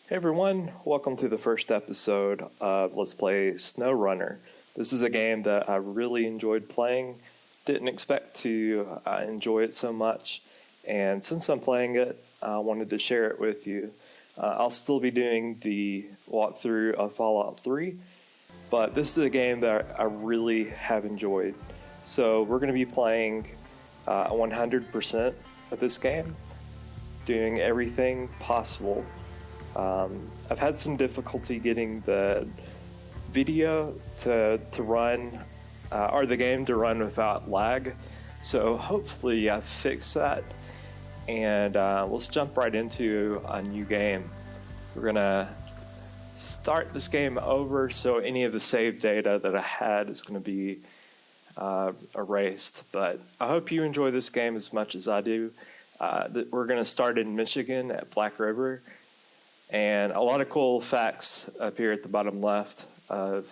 Hey everyone, welcome to the first episode of Let's Play Snowrunner. This is a game that I really enjoyed playing, didn't expect to enjoy it so much, and since I'm playing it, I wanted to share it with you. I'll still be doing the walkthrough of Fallout 3, but this is a game that I really have enjoyed. So we're going to be playing 100% of this game, doing everything possible. I've had some difficulty getting the video to run, or the game to run without lag, so hopefully I fixed that, and let's jump right into a new game. We're gonna start this game over, so any of the saved data that I had is going to be erased, but I hope you enjoy this game as much as I do. We're going to start in Michigan at Black River. And a lot of cool facts up here at the bottom left of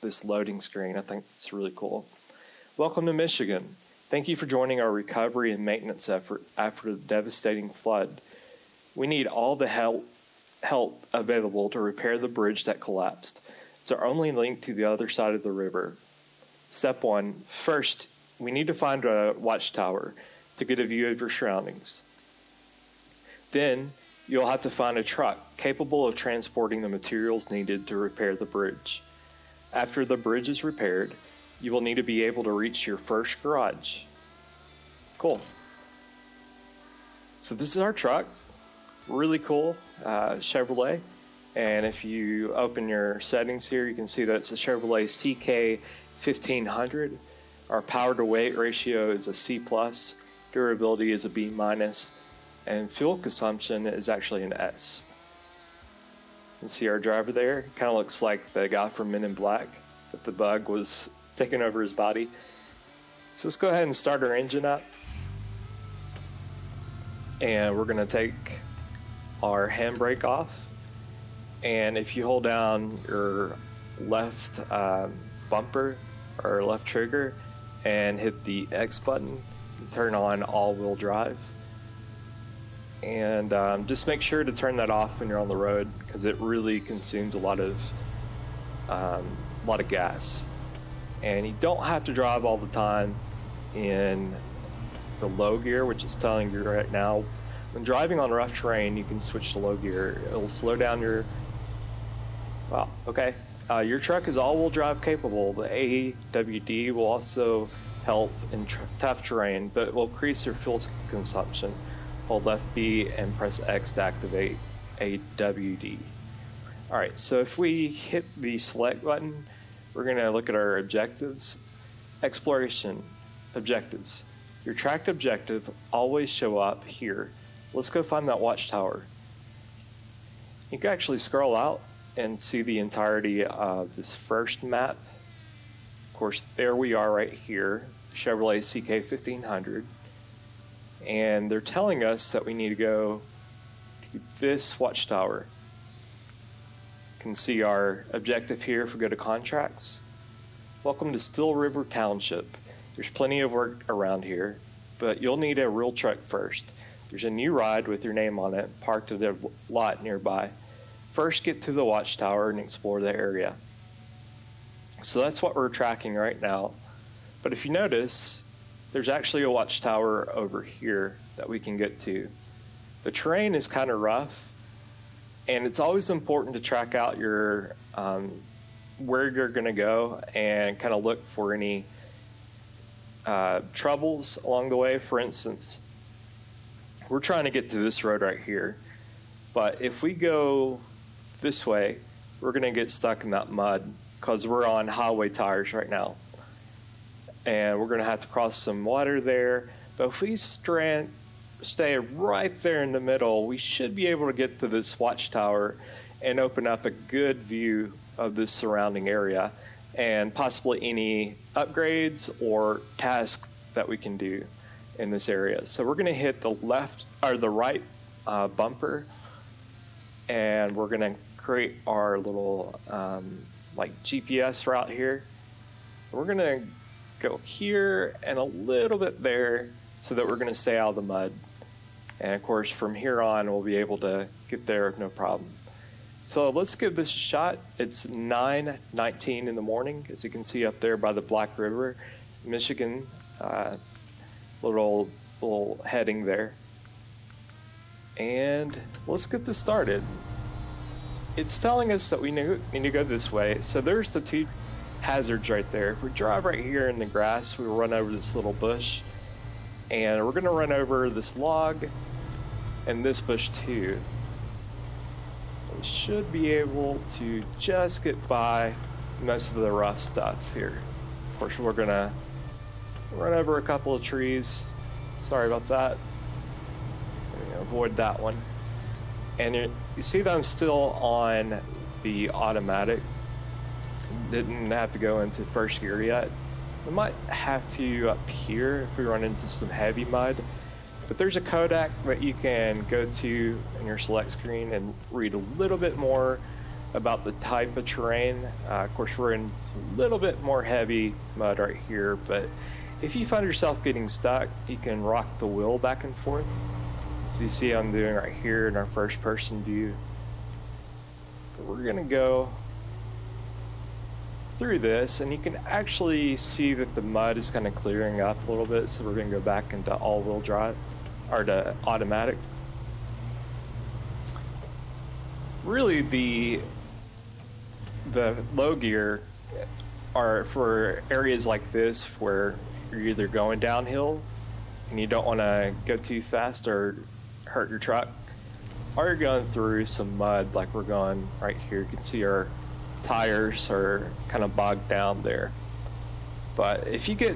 this loading screen. I think it's really cool. Welcome to Michigan. Thank you for joining our recovery and maintenance effort after the devastating flood. We need all the help available to repair the bridge that collapsed. It's our only link to the other side of the river. Step 1. First, we need to find a watchtower to get a view of your surroundings. Then, you'll have to find a truck capable of transporting the materials needed to repair the bridge. After the bridge is repaired, you will need to be able to reach your first garage. Cool. So this is our truck. Really cool. Chevrolet. And if you open your settings here, you can see that it's a Chevrolet CK 1500. Our power to weight ratio is a C+. Durability is a B-. And fuel consumption is actually an S. You see our driver there? Kind of looks like the guy from Men in Black, but the bug was taking over his body. So let's go ahead and start our engine up. And we're going to take our handbrake off. And if you hold down your left bumper or left trigger and hit the X button, turn on all-wheel drive. And just make sure to turn that off when you're on the road because it really consumes a lot of gas. And you don't have to drive all the time in the low gear, which is telling you right now. When driving on rough terrain, you can switch to low gear. It'll slow down your... Wow, okay. Your truck is all-wheel drive capable. The AWD will also help in tough terrain, but it will increase your fuel consumption. Hold left B and press X to activate AWD. Alright, so if we hit the select button, we're going to look at our objectives. Exploration objectives. Your tracked objective always show up here. Let's go find that watchtower. You can actually scroll out and see the entirety of this first map. Of course, there we are right here, Chevrolet CK 1500. And they're telling us that we need to go to this watchtower. You can see our objective here if we go to contracts. Welcome to Still River Township. There's plenty of work around here, but you'll need a real truck first. There's a new ride with your name on it parked at a lot nearby. First, get to the watchtower and explore the area. So that's what we're tracking right now. But if you notice, there's actually a watchtower over here that we can get to. The terrain is kind of rough, and it's always important to track out your where you're going to go and kind of look for any troubles along the way. For instance, we're trying to get to this road right here, but if we go this way, we're going to get stuck in that mud because we're on highway tires right now. And we're going to have to cross some water there. But if we stay right there in the middle, we should be able to get to this watchtower and open up a good view of this surrounding area and possibly any upgrades or tasks that we can do in this area. So we're going to hit the left or the right bumper, and we're going to create our little like GPS route here. We're going to go here and a little bit there so that we're going to stay out of the mud. And of course, from here on, we'll be able to get there no problem. So let's give this a shot. It's 9:19 in the morning, as you can see up there by the Black River, Michigan. Little heading there. And let's get this started. It's telling us that we need to go this way. So there's the two hazards right there. If we drive right here in the grass, we run over this little bush. And we're going to run over this log and this bush too. We should be able to just get by most of the rough stuff here. Of course, we're going to run over a couple of trees. Sorry about that. Avoid that one. And you see that I'm still on the automatic. Didn't have to go into first gear yet. We might have to up here if we run into some heavy mud. But there's a codec that you can go to in your select screen and read a little bit more about the type of terrain. Of course, we're in a little bit more heavy mud right here, but if you find yourself getting stuck, you can rock the wheel back and forth. As you see I'm doing right here in our first person view. But we're gonna go through this, and you can actually see that the mud is kind of clearing up a little bit, so we're gonna go back into all-wheel drive, or to automatic. Really, the low gear are for areas like this where you're either going downhill and you don't want to go too fast or hurt your truck, or you're going through some mud like we're going right here. You can see our tires are kind of bogged down there. But if you get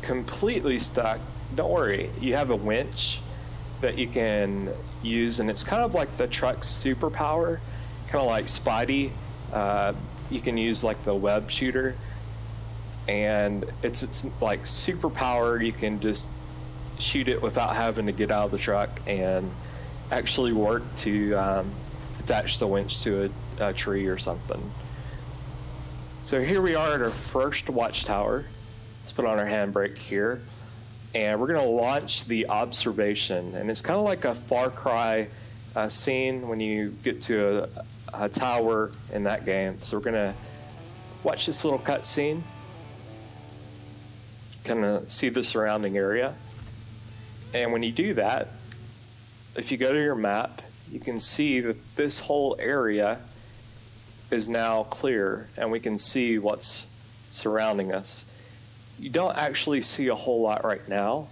completely stuck, don't worry. You have a winch that you can use, and it's kind of like the truck's superpower, kind of like Spidey. You can use like the web shooter, and it's like superpower. You can just shoot it without having to get out of the truck and actually work to attach the winch to a tree or something. So here we are at our first Watchtower. Let's put on our handbrake here, and we're going to launch the observation. And it's kind of like a Far Cry scene when you get to a tower in that game. So we're going to watch this little cutscene, kind of see the surrounding area. And when you do that, if you go to your map, you can see that this whole area is now clear, and we can see what's surrounding us. You don't actually see a whole lot right now,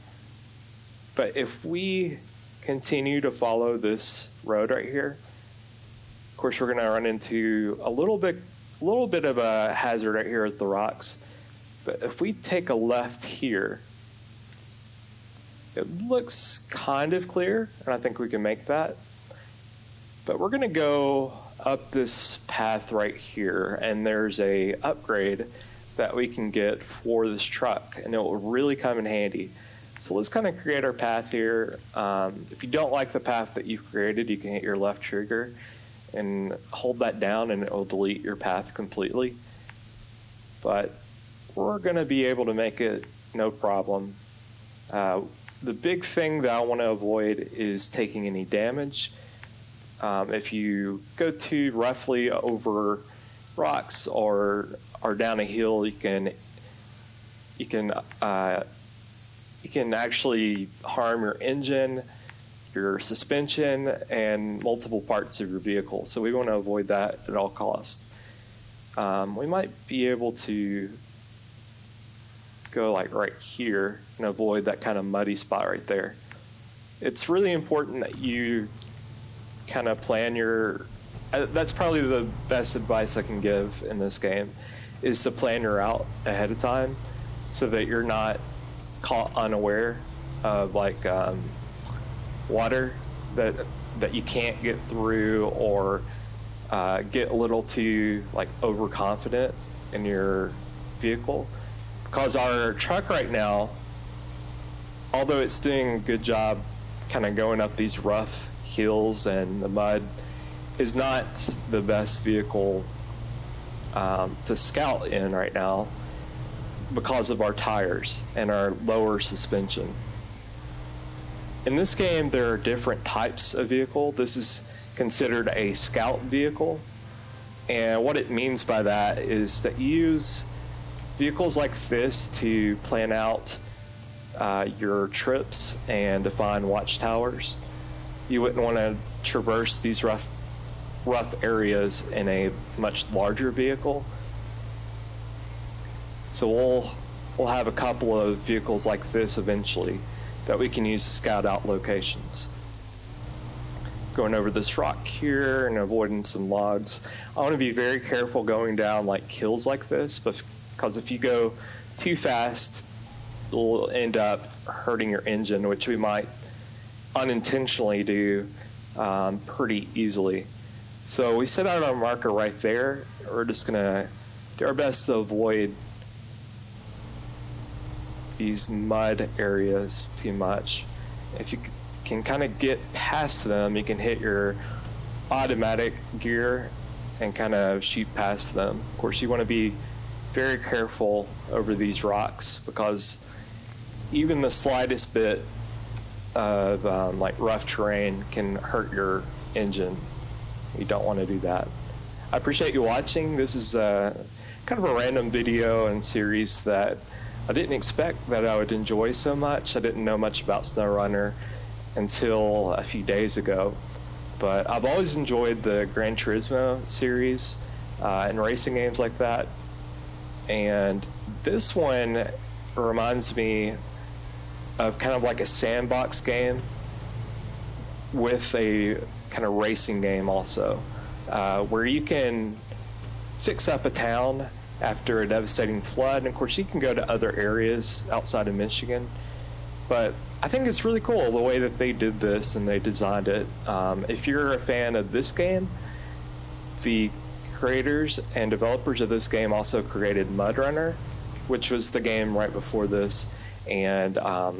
but if we continue to follow this road right here, of course, we're going to run into a little bit of a hazard right here at the rocks. But if we take a left here, it looks kind of clear, and I think we can make that. But we're going to go up this path right here, and there's a upgrade that we can get for this truck, and it will really come in handy. So let's kind of create our path here. If you don't like the path that you've created, you can hit your left trigger and hold that down, and it will delete your path completely. But we're going to be able to make it no problem. The big thing that I want to avoid is taking any damage. If you go too roughly over rocks or down a hill, you can actually harm your engine, your suspension, and multiple parts of your vehicle. So we want to avoid that at all costs. We might be able to go like right here and avoid that kind of muddy spot right there. It's really important that you kind of plan your, that's probably the best advice I can give in this game, is to plan your route ahead of time so that you're not caught unaware of like water that you can't get through, or get a little too like overconfident in your vehicle. Because our truck right now, although it's doing a good job kind of going up these rough hills and the mud, is not the best vehicle to scout in right now because of our tires and our lower suspension. In this game, there are different types of vehicle. This is considered a scout vehicle. And what it means by that is that you use vehicles like this to plan out your trips and define watchtowers. You wouldn't want to traverse these rough areas in a much larger vehicle. So we'll have a couple of vehicles like this eventually that we can use to scout out locations. Going over this rock here and avoiding some logs. I want to be very careful going down like hills like this, because if you go too fast, you'll end up hurting your engine, which we might unintentionally do pretty easily. So we set out our marker right there. We're just going to do our best to avoid these mud areas too much. If you can kind of get past them, you can hit your automatic gear and kind of shoot past them. Of course, you want to be very careful over these rocks, because even the slightest bit of like rough terrain can hurt your engine. You don't want to do that. I appreciate you watching. This is kind of a random video and series that I didn't expect that I would enjoy so much. I didn't know much about Snowrunner until a few days ago. But I've always enjoyed the Gran Turismo series and racing games like that. And this one reminds me of kind of like a sandbox game with a kind of racing game also, where you can fix up a town after a devastating flood. And of course, you can go to other areas outside of Michigan. But I think it's really cool the way that they did this and they designed it. If you're a fan of this game, the creators and developers of this game also created MudRunner, which was the game right before this, and a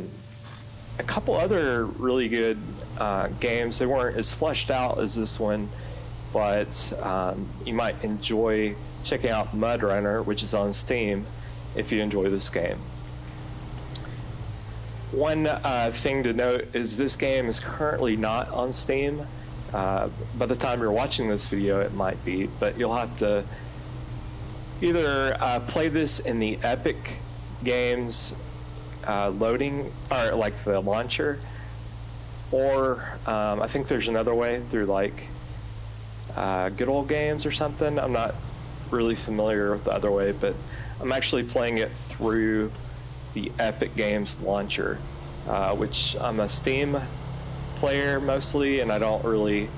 couple other really good games. They weren't as fleshed out as this one, but you might enjoy checking out MudRunner, which is on Steam, if you enjoy this game. One thing to note is this game is currently not on Steam. By the time you're watching this video, it might be, but you'll have to either play this in the Epic Games loading, or like the launcher, or I think there's another way through like Good Old Games or something. I'm not really familiar with the other way, but I'm actually playing it through the Epic Games launcher, which I'm a Steam player mostly, and I don't really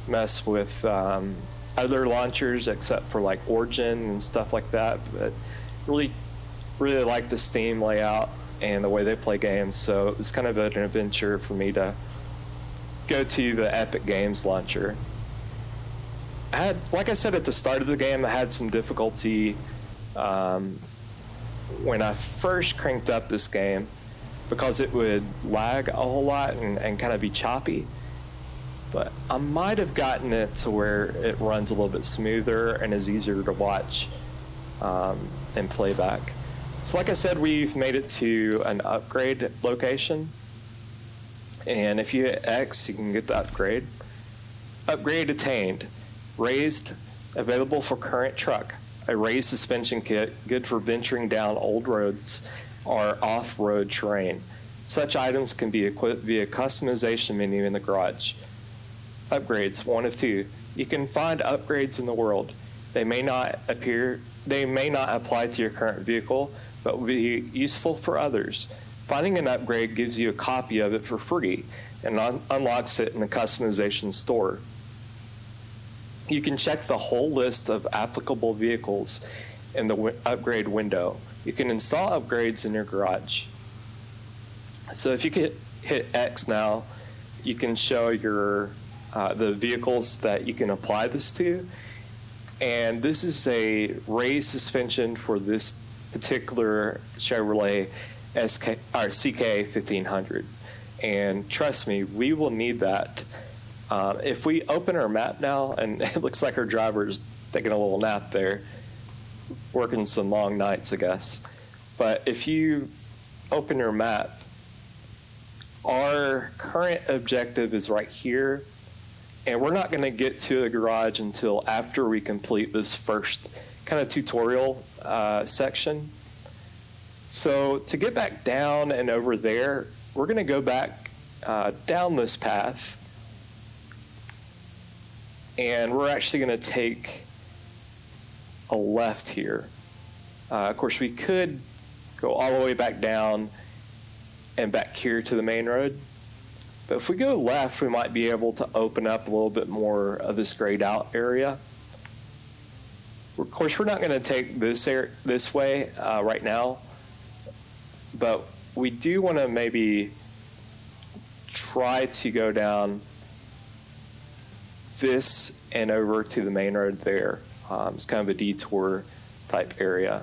mess with other launchers except for like Origin and stuff like that. But really like the Steam layout and the way they play games, so it was kind of an adventure for me to go to the Epic Games launcher. Like I said at the start of the game, I had some difficulty when I first cranked up this game, because it would lag a whole lot and kind of be choppy. But I might have gotten it to where it runs a little bit smoother and is easier to watch and play back. So like I said, we've made it to an upgrade location. And if you hit X, you can get the upgrade. Upgrade attained. Raised, available for current truck. A raised suspension kit, good for venturing down old roads or off-road terrain. Such items can be equipped via customization menu in the garage. Upgrades, 1 of 2. You can find upgrades in the world. They may not apply to your current vehicle, but will be useful for others. Finding an upgrade gives you a copy of it for free and unlocks it in the customization store. You can check the whole list of applicable vehicles in the upgrade window. You can install upgrades in your garage. So if you could hit X now, you can show your the vehicles that you can apply this to. And this is a raised suspension for this particular Chevrolet CK 1500. And trust me, we will need that. If we open our map now, and it looks like our driver's taking a little nap there, working some long nights, I guess. But if you open your map, our current objective is right here. And we're not going to get to a garage until after we complete this first kind of tutorial section. So to get back down and over there, we're going to go back down this path. And we're actually going to take a left here. Of course, we could go all the way back down and back here to the main road. But if we go left, we might be able to open up a little bit more of this grayed out area. Of course, we're not going to take this way right now, but we do want to maybe try to go down this and over to the main road there. It's kind of a detour type area.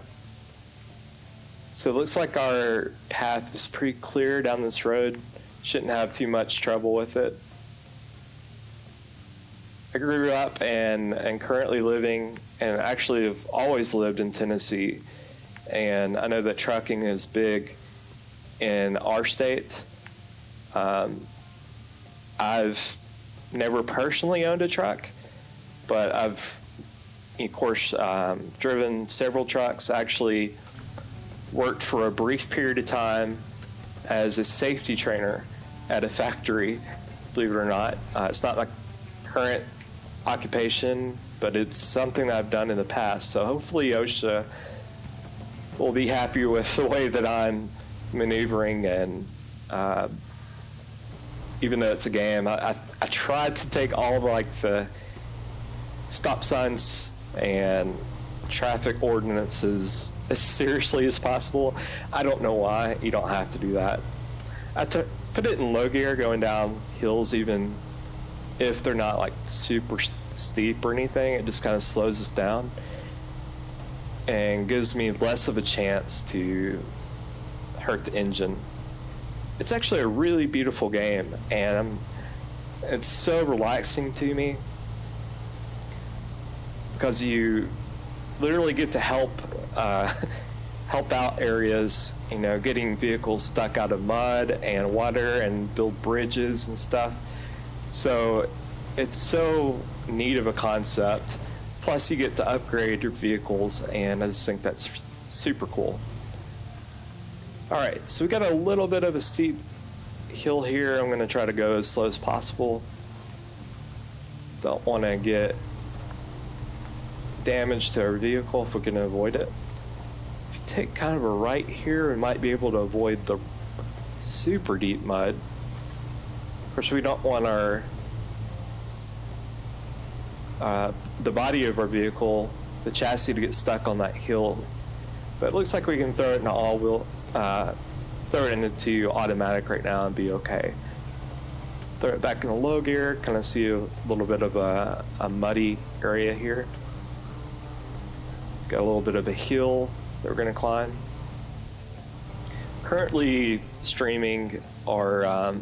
So it looks like our path is pretty clear down this road. Shouldn't have too much trouble with it. I grew up and currently living, and actually have always lived in Tennessee. And I know that trucking is big in our state. I've never personally owned a truck, but I've, of course, driven several trucks. Actually worked for a brief period of time as a safety trainer at a factory, believe it or not. It's not my current occupation, but it's something that I've done in the past. So hopefully OSHA will be happy with the way that I'm maneuvering. And even though it's a game, I tried to take all of like the stop signs and traffic ordinances as seriously as possible. I don't know why. You don't have to do that. I put it in low gear going down hills, even if they're not like super steep or anything. It just kind of slows us down and gives me less of a chance to hurt the engine. It's actually a really beautiful game, and it's so relaxing to me because you literally get to help out areas, you know, getting vehicles stuck out of mud and water and build bridges and stuff. So it's so neat of a concept. Plus you get to upgrade your vehicles, and I just think that's super cool. All right, so we got a little bit of a steep hill here. I'm going to try to go as slow as possible. Don't want to get damage to our vehicle if we can avoid it. If you take kind of a right here, we might be able to avoid the super deep mud. Of course, we don't want our the body of our vehicle, the chassis, to get stuck on that hill. But it looks like we can throw it in all-wheel, throw it into automatic right now and be okay. Throw it back in the low gear, kind of see a little bit of a muddy area here. Got a little bit of a hill that we're going to climb. Currently streaming or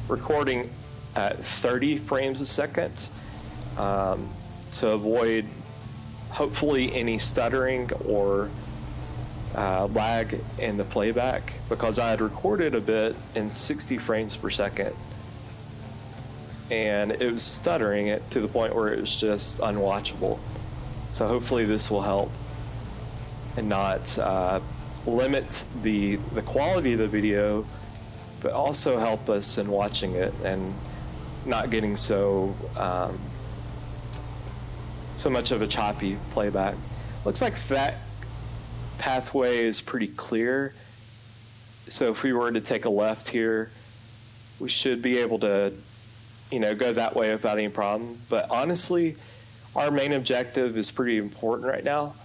recording at 30 frames a second to avoid hopefully any stuttering or lag in the playback, because I had recorded a bit in 60 frames per second and it was stuttering it to the point where it was just unwatchable. So hopefully this will help and not limit the quality of the video, but also help us in watching it and not getting so much of a choppy playback. Looks like that pathway is pretty clear. So if we were to take a left here, we should be able to, you know, go that way without any problem. But honestly, our main objective is pretty important right now,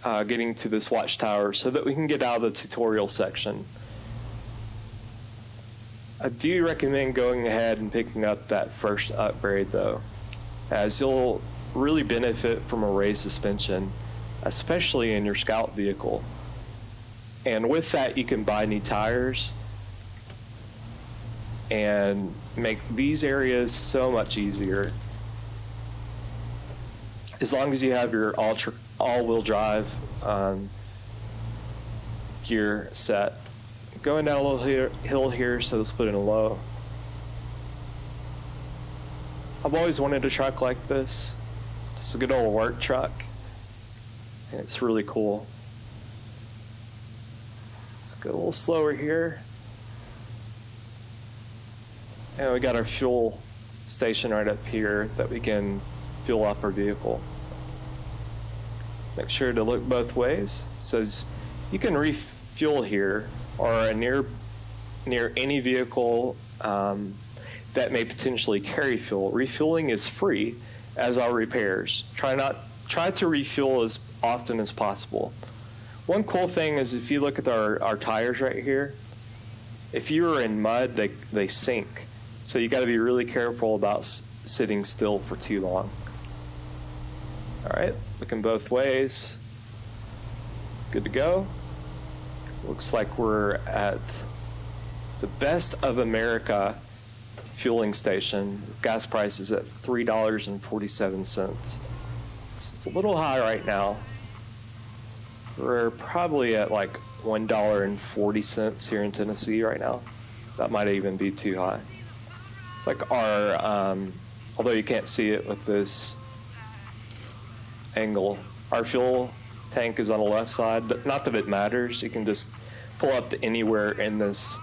getting to this Watchtower so that we can get out of the tutorial section. I do recommend going ahead and picking up that first upgrade though, as you'll really benefit from a raised suspension, especially in your Scout vehicle. And with that, you can buy new tires and make these areas so much easier. As long as you have your all-wheel drive gear set. Going down a little hill here, so let's put in a low. I've always wanted a truck like this. Just a good old work truck. And it's really cool. Let's go a little slower here. And we got our fuel station right up here that we can fuel up our vehicle. Make sure to look both ways. It says you can refuel here or near any vehicle that may potentially carry fuel. Refueling is free, as are repairs. Try to refuel as often as possible. One cool thing is if you look at our tires right here, if you are in mud, they sink. So you got to be really careful about sitting still for too long. All right, looking both ways. Good to go. Looks like we're at the Best of America fueling station. Gas price is at $3.47. It's a little high right now. We're probably at like $1.40 here in Tennessee right now. That might even be too high. It's like our, although you can't see it with this angle, our fuel tank is on the left side, but not that it matters. You can just pull up to anywhere in this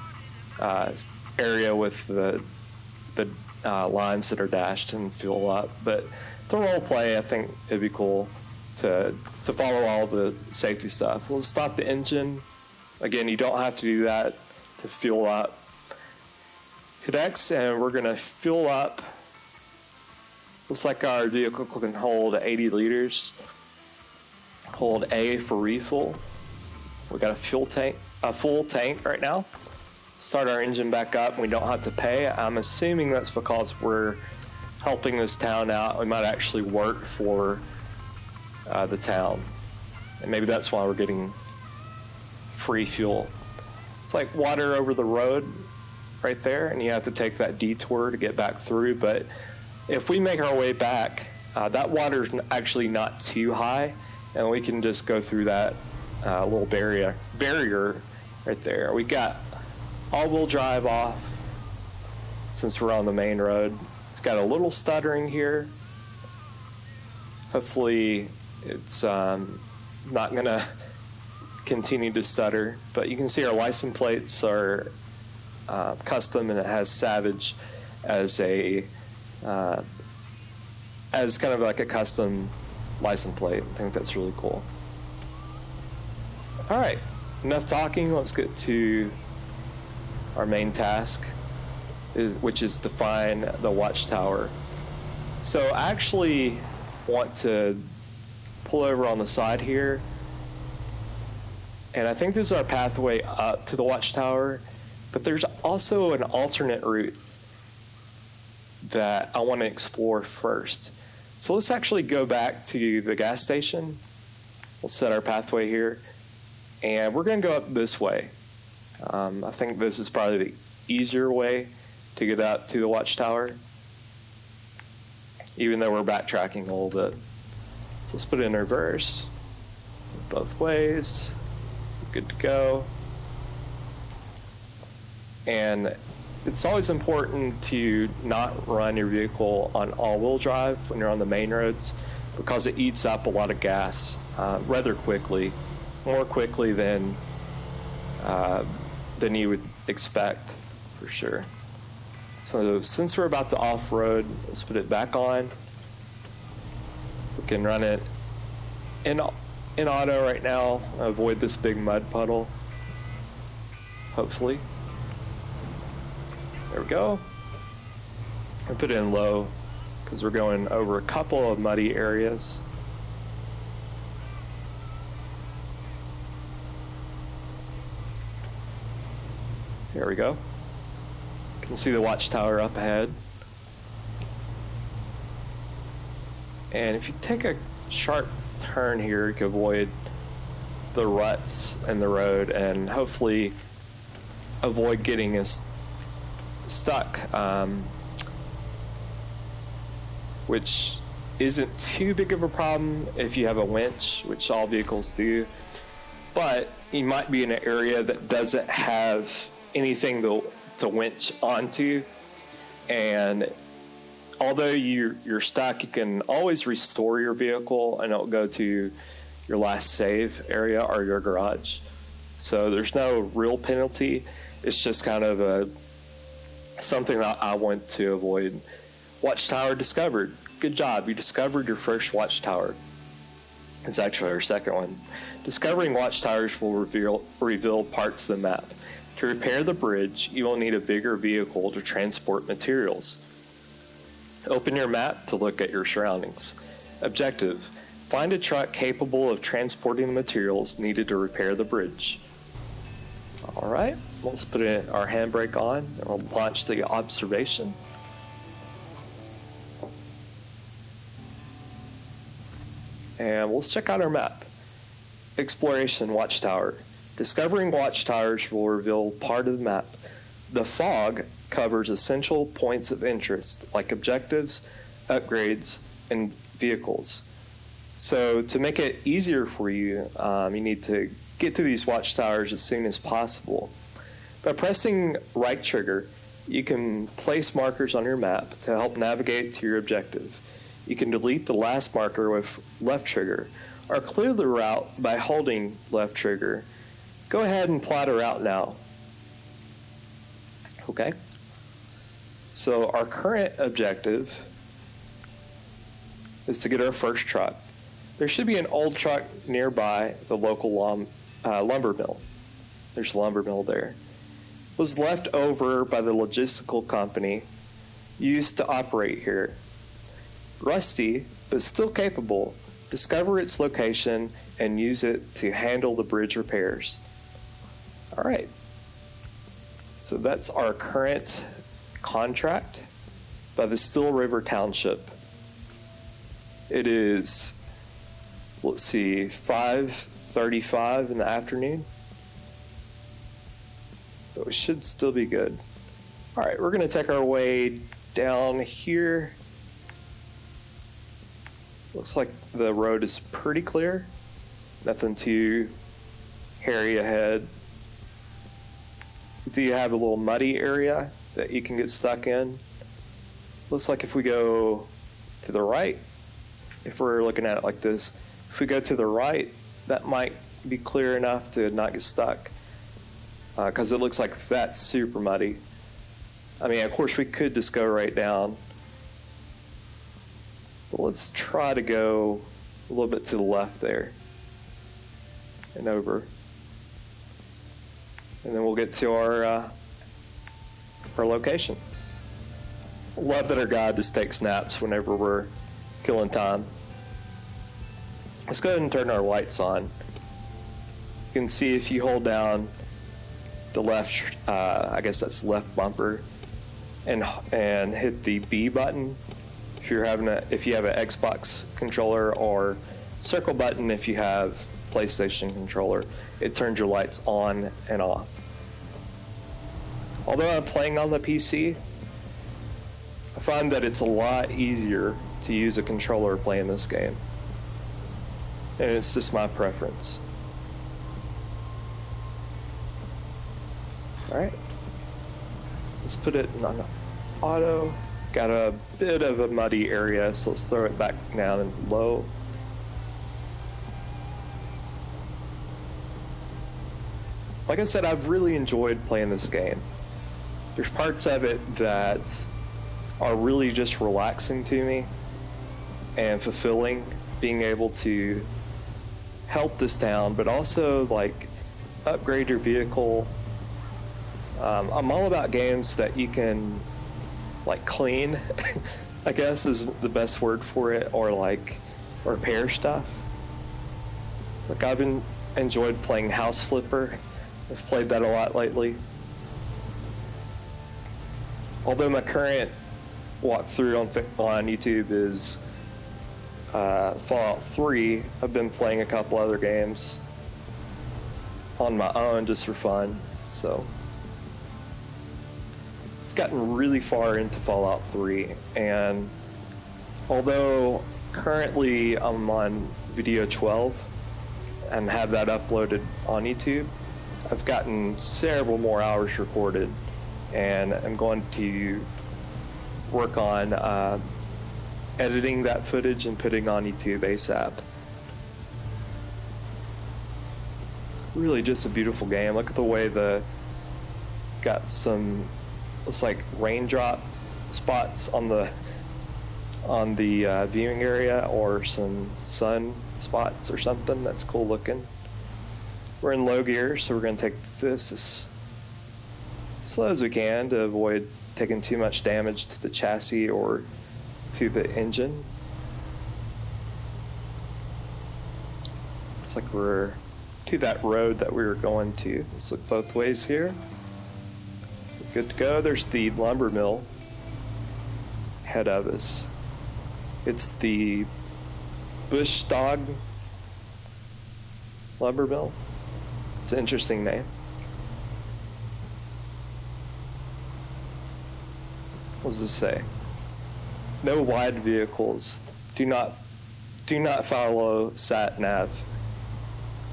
area with the lines that are dashed and fuel up. But the role play, I think it'd be cool to follow all the safety stuff. We'll stop the engine. Again, you don't have to do that to fuel up. Hit X, and we're going to fuel up. Looks like our vehicle can hold 80 liters. Hold A for refuel. We got a full tank right now. Start our engine back up, and we don't have to pay. I'm assuming that's because we're helping this town out. We might actually work for the town, and maybe that's why we're getting free fuel. It's like water over the road right there, and you have to take that detour to get back through. But if we make our way back, that water's actually not too high, and we can just go through that little barrier right there. We got all-wheel drive off since we're on the main road. It's got a little stuttering here. Hopefully it's not going to continue to stutter, but you can see our license plates are custom, and it has Savage as as kind of like a custom license plate. I think that's really cool. All right, enough talking. Let's get to our main task, which is to find the Watchtower. So I actually want to pull over on the side here, and I think this is our pathway up to the Watchtower, but there's also an alternate route that I want to explore first. So let's actually go back to the gas station. We'll set our pathway here, and we're going to go up this way. I think this is probably the easier way to get out to the Watchtower, even though we're backtracking a little bit. So let's put it in reverse, both ways. Good to go. And it's always important to not run your vehicle on all-wheel drive when you're on the main roads, because it eats up a lot of gas rather quickly, more quickly than you would expect, for sure. So since we're about to off-road, let's put it back on. We can run it in auto right now, avoid this big mud puddle, hopefully. There we go. And put it in low because we're going over a couple of muddy areas. There we go. You can see the Watchtower up ahead. And if you take a sharp turn here, you can avoid the ruts in the road and hopefully avoid getting stuck, which isn't too big of a problem if you have a winch, which all vehicles do. But you might be in an area that doesn't have anything to winch onto, and although you're stuck, you can always restore your vehicle and it'll go to your last save area or your garage. So there's no real penalty. It's just kind of something that I want to avoid. Watchtower discovered. Good job. You discovered your first watchtower. It's actually our second one. Discovering watchtowers will reveal parts of the map. To repair the bridge, you will need a bigger vehicle to transport materials. Open your map to look at your surroundings. Objective: find a truck capable of transporting the materials needed to repair the bridge. All right, let's put our handbrake on and we'll launch the observation. And let's check out our map. Exploration Watchtower. Discovering watchtowers will reveal part of the map. The fog covers essential points of interest like objectives, upgrades, and vehicles. So to make it easier for you, you need to get to these watchtowers as soon as possible. By pressing right trigger, you can place markers on your map to help navigate to your objective. You can delete the last marker with left trigger, or clear the route by holding left trigger. Go ahead and plot a route now. Okay. So our current objective is to get our first truck. There should be an old truck nearby the local lumber mill. There's a lumber mill there. It was left over by the logistical company used to operate here. Rusty, but still capable, discover its location and use it to handle the bridge repairs. All right. So that's our current contract by the Still River Township. It is, let's see, 5:35 in the afternoon. So it should still be good. All right, we're going to take our way down here. Looks like the road is pretty clear. Nothing too hairy ahead. Do you have a little muddy area that you can get stuck in? Looks like if we go to the right, if we're looking at it like this, if we go to the right, that might be clear enough to not get stuck, because it looks like that's super muddy. I mean, of course, we could just go right down. But let's try to go a little bit to the left there and over. And then we'll get to our location. Love that our guide just takes naps whenever we're killing time. Let's go ahead and turn our lights on. You can see if you hold down the left, I guess that's left bumper, and hit the B button if you have an Xbox controller, or circle button if you have PlayStation controller. It turns your lights on and off. Although I'm playing on the PC, I find that it's a lot easier to use a controller playing this game. And it's just my preference. Alright. Let's put it on auto. Got a bit of a muddy area, so let's throw it back down and low. Like I said, I've really enjoyed playing this game. There's parts of it that are really just relaxing to me and fulfilling, being able to help this town, but also like upgrade your vehicle. I'm all about games that you can like clean, I guess is the best word for it, or like repair stuff. Like I've enjoyed playing House Flipper. I've played that a lot lately. Although my current walkthrough on YouTube is Fallout 3, I've been playing a couple other games on my own just for fun. So I've gotten really far into Fallout 3, and although currently I'm on video 12 and have that uploaded on YouTube, I've gotten several more hours recorded, and I'm going to work on editing that footage and putting on YouTube ASAP. Really just a beautiful game. Look at the way got some, looks like raindrop spots on the viewing area, or some sun spots or something. That's cool looking. We're in low gear, so we're going to take this as slow as we can to avoid taking too much damage to the chassis or to the engine. Looks like we're to that road that we were going to. Let's look both ways here. We're good to go. There's the Lumbermill ahead of us. It's the Bush Dog Lumbermill. It's an interesting name. What does this say? No wide vehicles. Do not follow sat nav.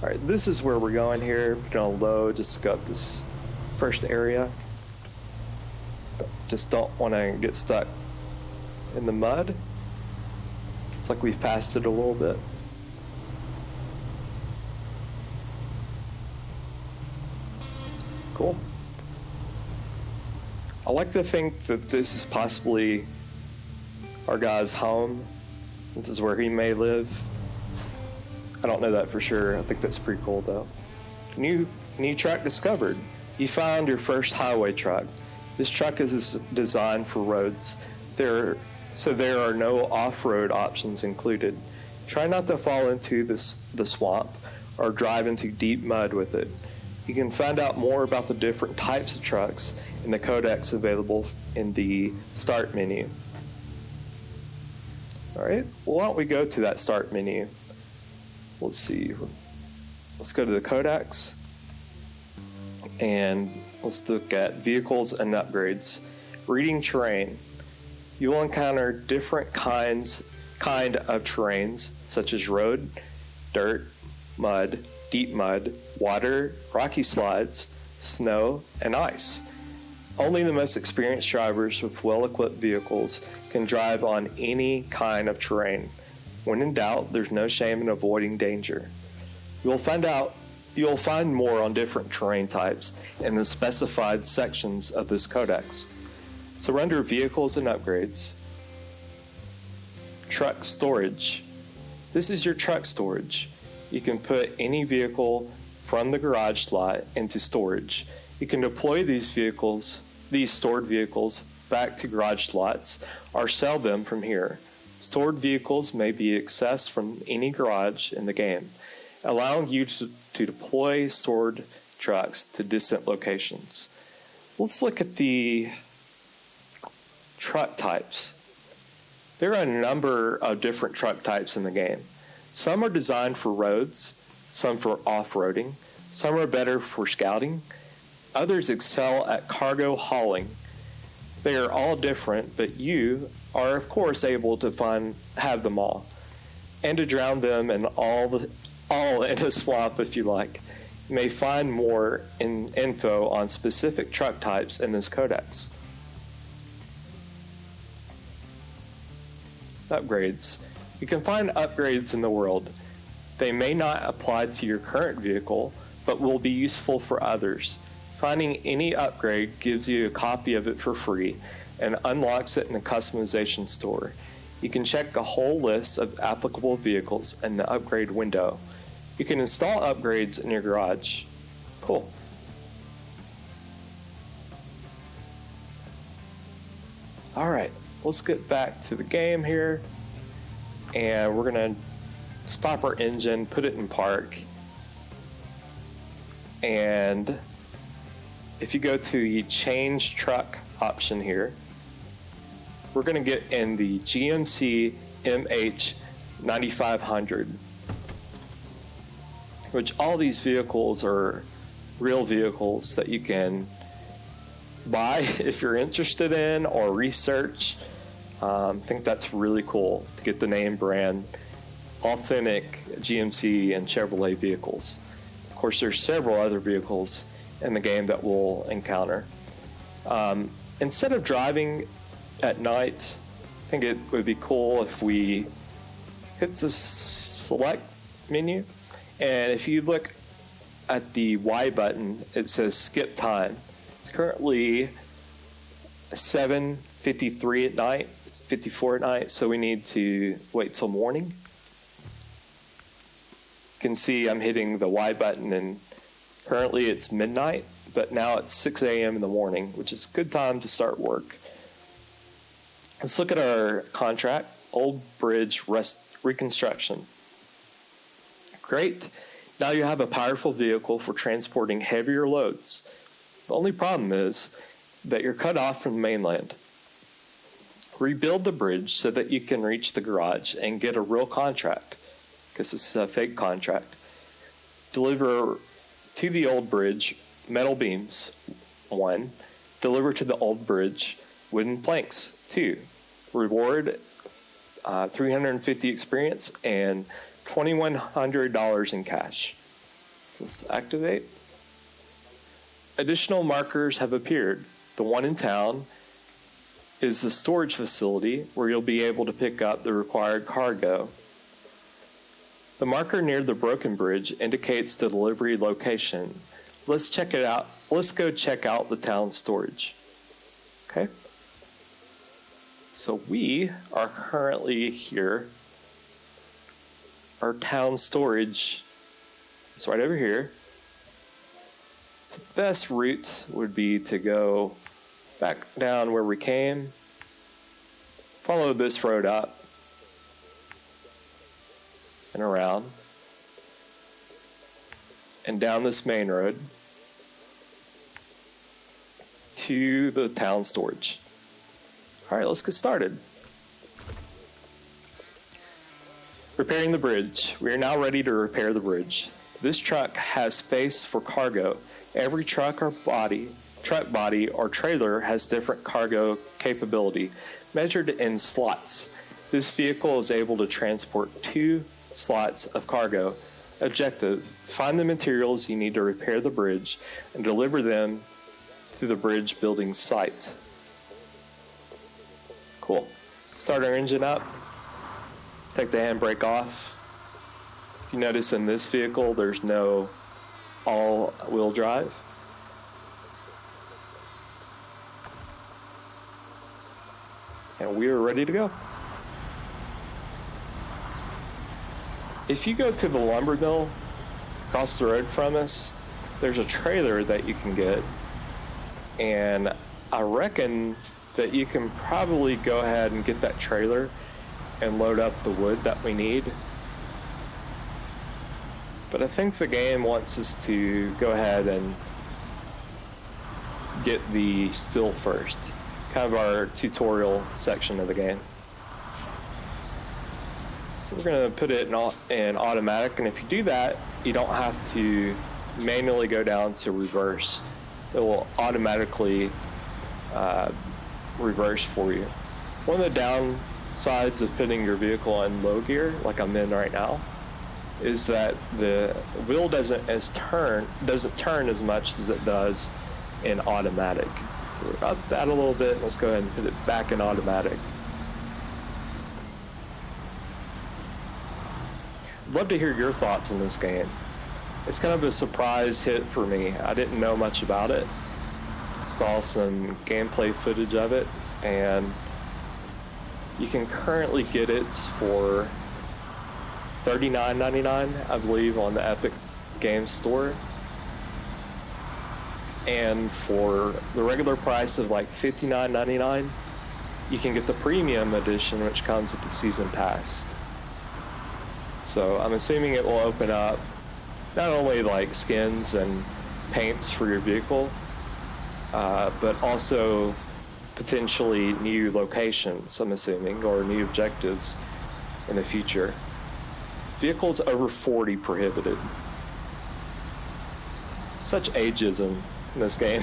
All right, this is where we're going here. Put it on low just to go up this first area. Just don't want to get stuck in the mud. It's like we've passed it a little bit. Cool. I like to think that this is possibly our guy's home. This is where he may live. I don't know that for sure. I think that's pretty cool though. New truck discovered. You found your first highway truck. This truck is designed for roads. There are no off-road options included. Try not to fall into the swamp or drive into deep mud with it. You can find out more about the different types of trucks in the codex available in the start menu. All right, well, why don't we go to that start menu? Let's see. Let's go to the codex and let's look at vehicles and upgrades. Reading terrain. You will encounter different kind of terrains, such as road, dirt, mud, deep mud, water, rocky slides, snow, and ice. Only the most experienced drivers with well-equipped vehicles can drive on any kind of terrain. When in doubt, there's no shame in avoiding danger. You'll find more on different terrain types in the specified sections of this codex. So we're under vehicles and upgrades. Truck storage. This is your truck storage. You can put any vehicle from the garage slot into storage. You can deploy these stored vehicles back to garage slots or sell them from here. Stored vehicles may be accessed from any garage in the game, allowing you to deploy stored trucks to distant locations. Let's look at the truck types. There are a number of different truck types in the game. Some are designed for roads, some for off-roading, some are better for scouting, others excel at cargo hauling. They are all different, but you are of course able to have them all, and to drown them in all in a swamp if you like. You may find more info on specific truck types in this codex. Upgrades. You can find upgrades in the world. They may not apply to your current vehicle, but will be useful for others. Finding any upgrade gives you a copy of it for free and unlocks it in the customization store. You can check a whole list of applicable vehicles in the upgrade window. You can install upgrades in your garage. Cool. All right, let's get back to the game here. And we're going to stop our engine, put it in park. And if you go to the change truck option here, we're going to get in the GMC MH 9500, which all these vehicles are real vehicles that you can buy if you're interested in or research. I think that's really cool to get the name brand, authentic GMC and Chevrolet vehicles. Of course, there's several other vehicles in the game that we'll encounter. Instead of driving at night, I think it would be cool if we hit the select menu, and if you look at the Y button, it says skip time. It's currently 7:53 at night. It's 54 at night, so we need to wait till morning. You can see I'm hitting the Y button, and currently it's midnight, but now it's 6 a.m. in the morning, which is a good time to start work. Let's look at our contract, Old Bridge Reconstruction. Great. Now you have a powerful vehicle for transporting heavier loads. The only problem is that you're cut off from the mainland. Rebuild the bridge so that you can reach the garage and get a real contract, because this is a fake contract. Deliver to the old bridge metal beams, 1. Deliver to the old bridge wooden planks, 2. Reward 350 experience and $2,100 in cash. So let's activate. Additional markers have appeared. The one in town is the storage facility where you'll be able to pick up the required cargo. The marker near the broken bridge indicates the delivery location. Let's check it out. Let's go check out the town storage. Okay. So we are currently here. Our town storage is right over here. So the best route would be to go back down where we came, follow this road up and around, and down this main road to the town storage. All right, let's get started. Repairing the bridge. We are now ready to repair the bridge. This truck has space for cargo. Every truck body, or trailer has different cargo capability, measured in slots. This vehicle is able to transport 2 slots of cargo. Objective: find the materials you need to repair the bridge and deliver them to the bridge building site. Cool. Start our engine up. Take the handbrake off. You notice in this vehicle there's no all-wheel drive. And we are ready to go. If you go to the Lumbermill across the road from us, there's a trailer that you can get, and I reckon that you can probably go ahead and get that trailer and load up the wood that we need. But I think the game wants us to go ahead and get the steel first. Kind of our tutorial section of the game. So we're going to put it in automatic, and if you do that, you don't have to manually go down to reverse. It will automatically reverse for you. One of the downsides of putting your vehicle in low gear, like I'm in right now, is that the wheel doesn't turn as much as it does in automatic. So we're about that a little bit. Let's go ahead and put it back in automatic. I'd love to hear your thoughts on this game. It's kind of a surprise hit for me. I didn't know much about it. Saw some gameplay footage of it, and you can currently get it for $39.99, I believe, on the Epic Games Store. And for the regular price of like $59.99, you can get the premium edition, which comes with the season pass. So I'm assuming it will open up not only like skins and paints for your vehicle, but also potentially new locations, I'm assuming, or new objectives in the future. Vehicles over 40 prohibited. Such ageism in this game.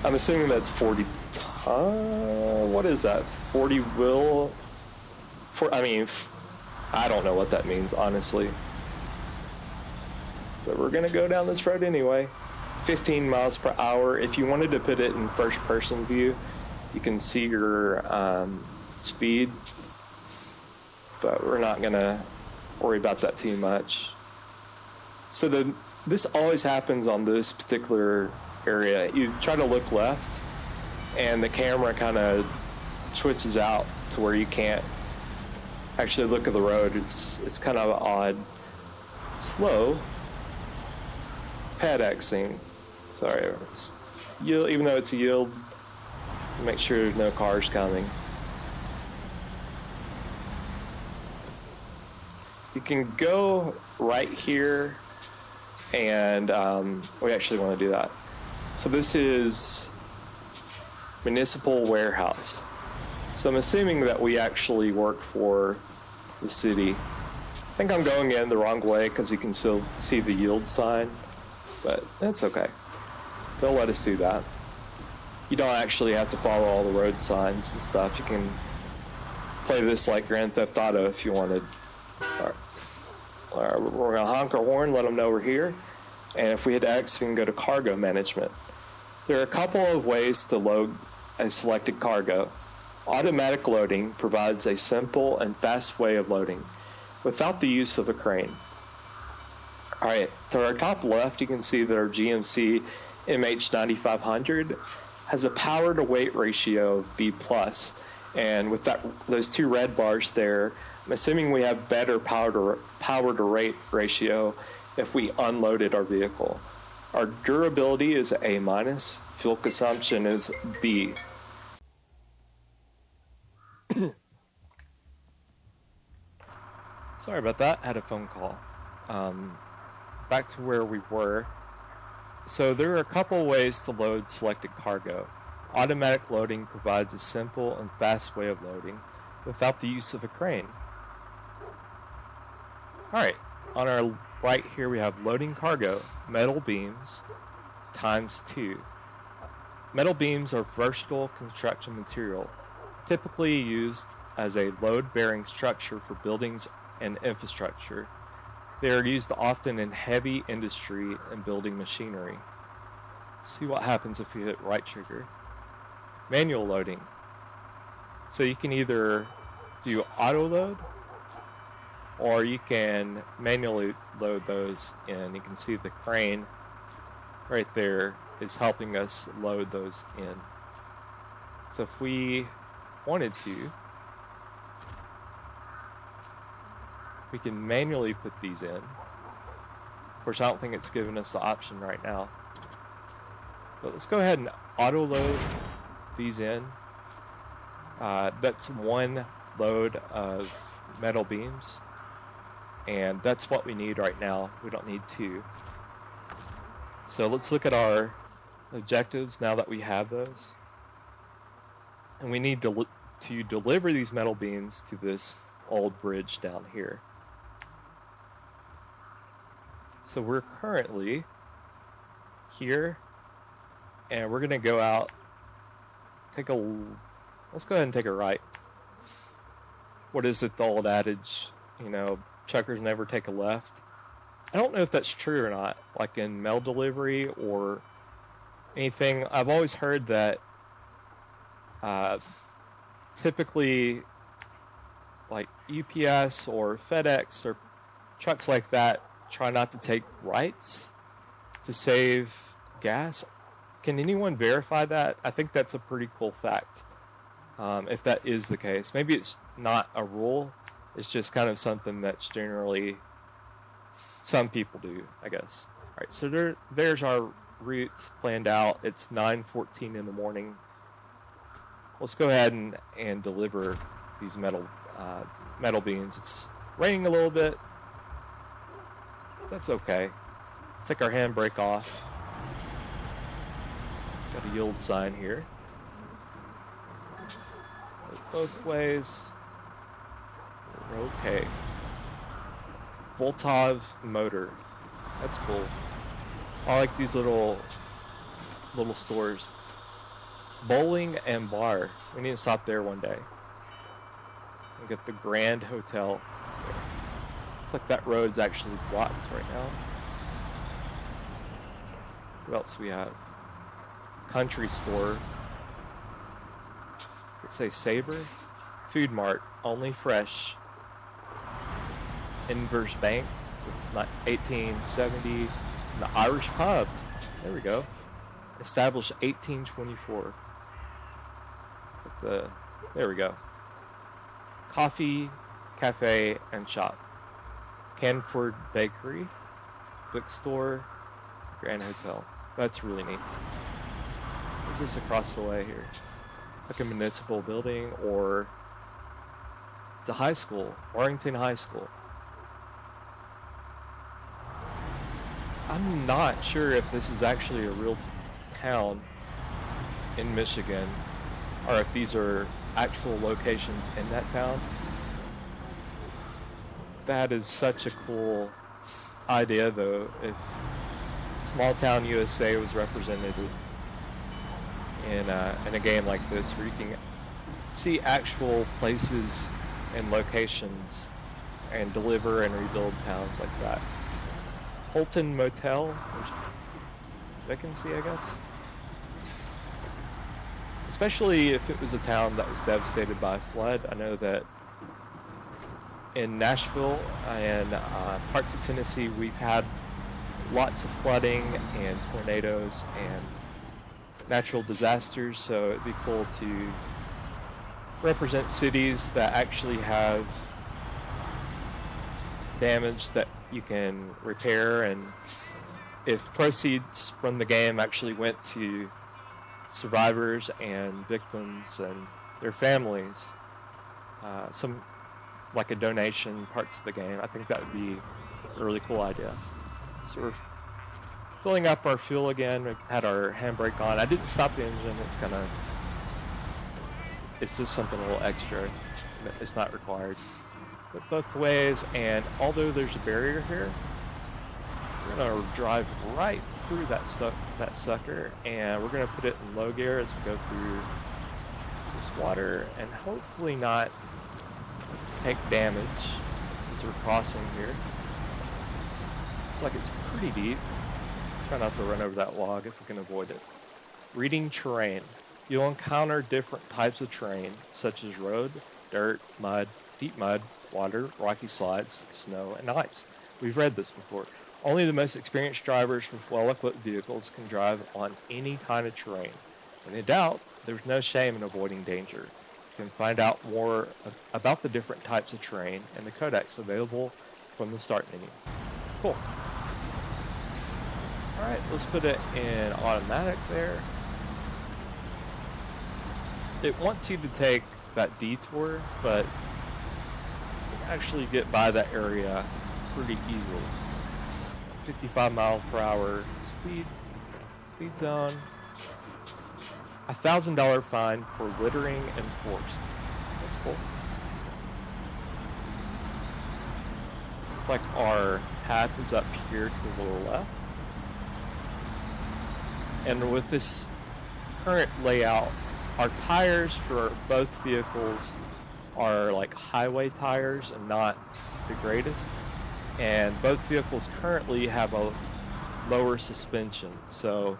I'm assuming that's 40. What is that? 40 wheel? I don't know what that means, honestly. But we're gonna go down this road anyway. 15 miles per hour. If you wanted to put it in first-person view, You can see your speed, but we're not gonna worry about that too much. So this always happens on this particular area. You try to look left, and the camera kind of switches out to where you can't actually look at the road. It's kind of odd. Slow pad-axing. Sorry. Yield, even though it's a yield, make sure there's no cars coming. You can go right here, and we actually want to do that. So this is Municipal Warehouse. So I'm assuming that we actually work for the city. I think I'm going in the wrong way because you can still see the yield sign, but that's okay. They'll let us do that. You don't actually have to follow all the road signs and stuff. You can play this like Grand Theft Auto if you wanted. We're going to honk our horn, let them know we're here. And if we hit X, we can go to cargo management. There are a couple of ways to load a selected cargo. Automatic loading provides a simple and fast way of loading without the use of a crane. All right, to our top left, you can see that our GMC MH9500 has a power to weight ratio of B+. And with those two red bars there, I'm assuming we have better power to weight ratio if we unloaded our vehicle. Our durability is A-, fuel consumption is B. Sorry about that, I had a phone call. Back to where we were. So there are a couple ways to load selected cargo. Automatic loading provides a simple and fast way of loading without the use of a crane. Alright, on our right here we have loading cargo, metal beams, ×2. Metal beams are versatile construction material, typically used as a load-bearing structure for buildings and infrastructure. They are used often in heavy industry and building machinery. Let's see what happens if you hit right trigger. Manual loading. So you can either do auto load, or you can manually load those in. You can see the crane right there is helping us load those in. So if we wanted to, we can manually put these in. Of course, I don't think it's giving us the option right now. But let's go ahead and auto load these in. That's one load of metal beams, and that's what we need right now. We don't need two. So let's look at our objectives now that we have those. And we need to deliver these metal beams to this old bridge down here. So we're currently here, and we're gonna go out, let's go ahead and take a right. What is it, the old adage, truckers never take a left? I don't know if that's true or not, like in mail delivery or anything. I've always heard that typically like UPS or FedEx or trucks like that try not to take rights to save gas. Can anyone verify that? I think that's a pretty cool fact, if that is the case. Maybe it's not a rule, it's just kind of something that's generally some people do, I guess. All right, so there's our route planned out. It's 9:14 in the morning. Let's go ahead and deliver these metal beams. It's raining a little bit. That's okay. Let's take our handbrake off. Got a yield sign here. Both ways. We're okay. Voltov motor. That's cool. I like these little stores. Bowling and bar. We need to stop there one day. And get the Grand Hotel. Looks like that road's actually blocked right now. What else we have? Country store. Let's say Sabre. Food Mart, only fresh. Inverse Bank, since 1870. The Irish Pub, there we go. Established 1824. There we go. Coffee, cafe, and shop. Canford Bakery, bookstore, Grand Hotel. That's really neat. What's this across the way here? It's like a municipal building, or it's a high school, Warrington High School. I'm not sure if this is actually a real town in Michigan, or if these are actual locations in that town. That is such a cool idea, though, if Small Town USA was represented in a game like this, where you can see actual places and locations and deliver and rebuild towns like that. Holton Motel, which vacancy, I guess. Especially if it was a town that was devastated by a flood. I know that in Nashville and parts of Tennessee, we've had lots of flooding and tornadoes and natural disasters, so it'd be cool to represent cities that actually have damage that you can repair, and if proceeds from the game actually went to survivors and victims and their families, some like a donation parts of the game, I think that would be a really cool idea. So we're filling up our fuel again. We had our handbrake on. I didn't stop the engine. It's just something a little extra. It's not required. But both ways, and although there's a barrier here, we're gonna drive right through that sucker, and we're gonna put it in low gear as we go through this water, and hopefully not take damage as we're crossing here. It's like it's pretty deep. Try not to run over that log if we can avoid it. Reading terrain. You'll encounter different types of terrain, such as road, dirt, mud, deep mud, water, rocky slides, snow, and ice. We've read this before. Only the most experienced drivers with well-equipped vehicles can drive on any kind of terrain. When in doubt, there's no shame in avoiding danger. You can find out more about the different types of terrain and the codex available from the start menu. Cool. Alright, let's put it in automatic there. It wants you to take that detour, but you can actually get by that area pretty easily. 55 miles per hour speed zone. $1,000 fine for littering enforced. That's cool. Looks like our path is up here to the left. And with this current layout, our tires for both vehicles are like highway tires and not the greatest. And both vehicles currently have a lower suspension. So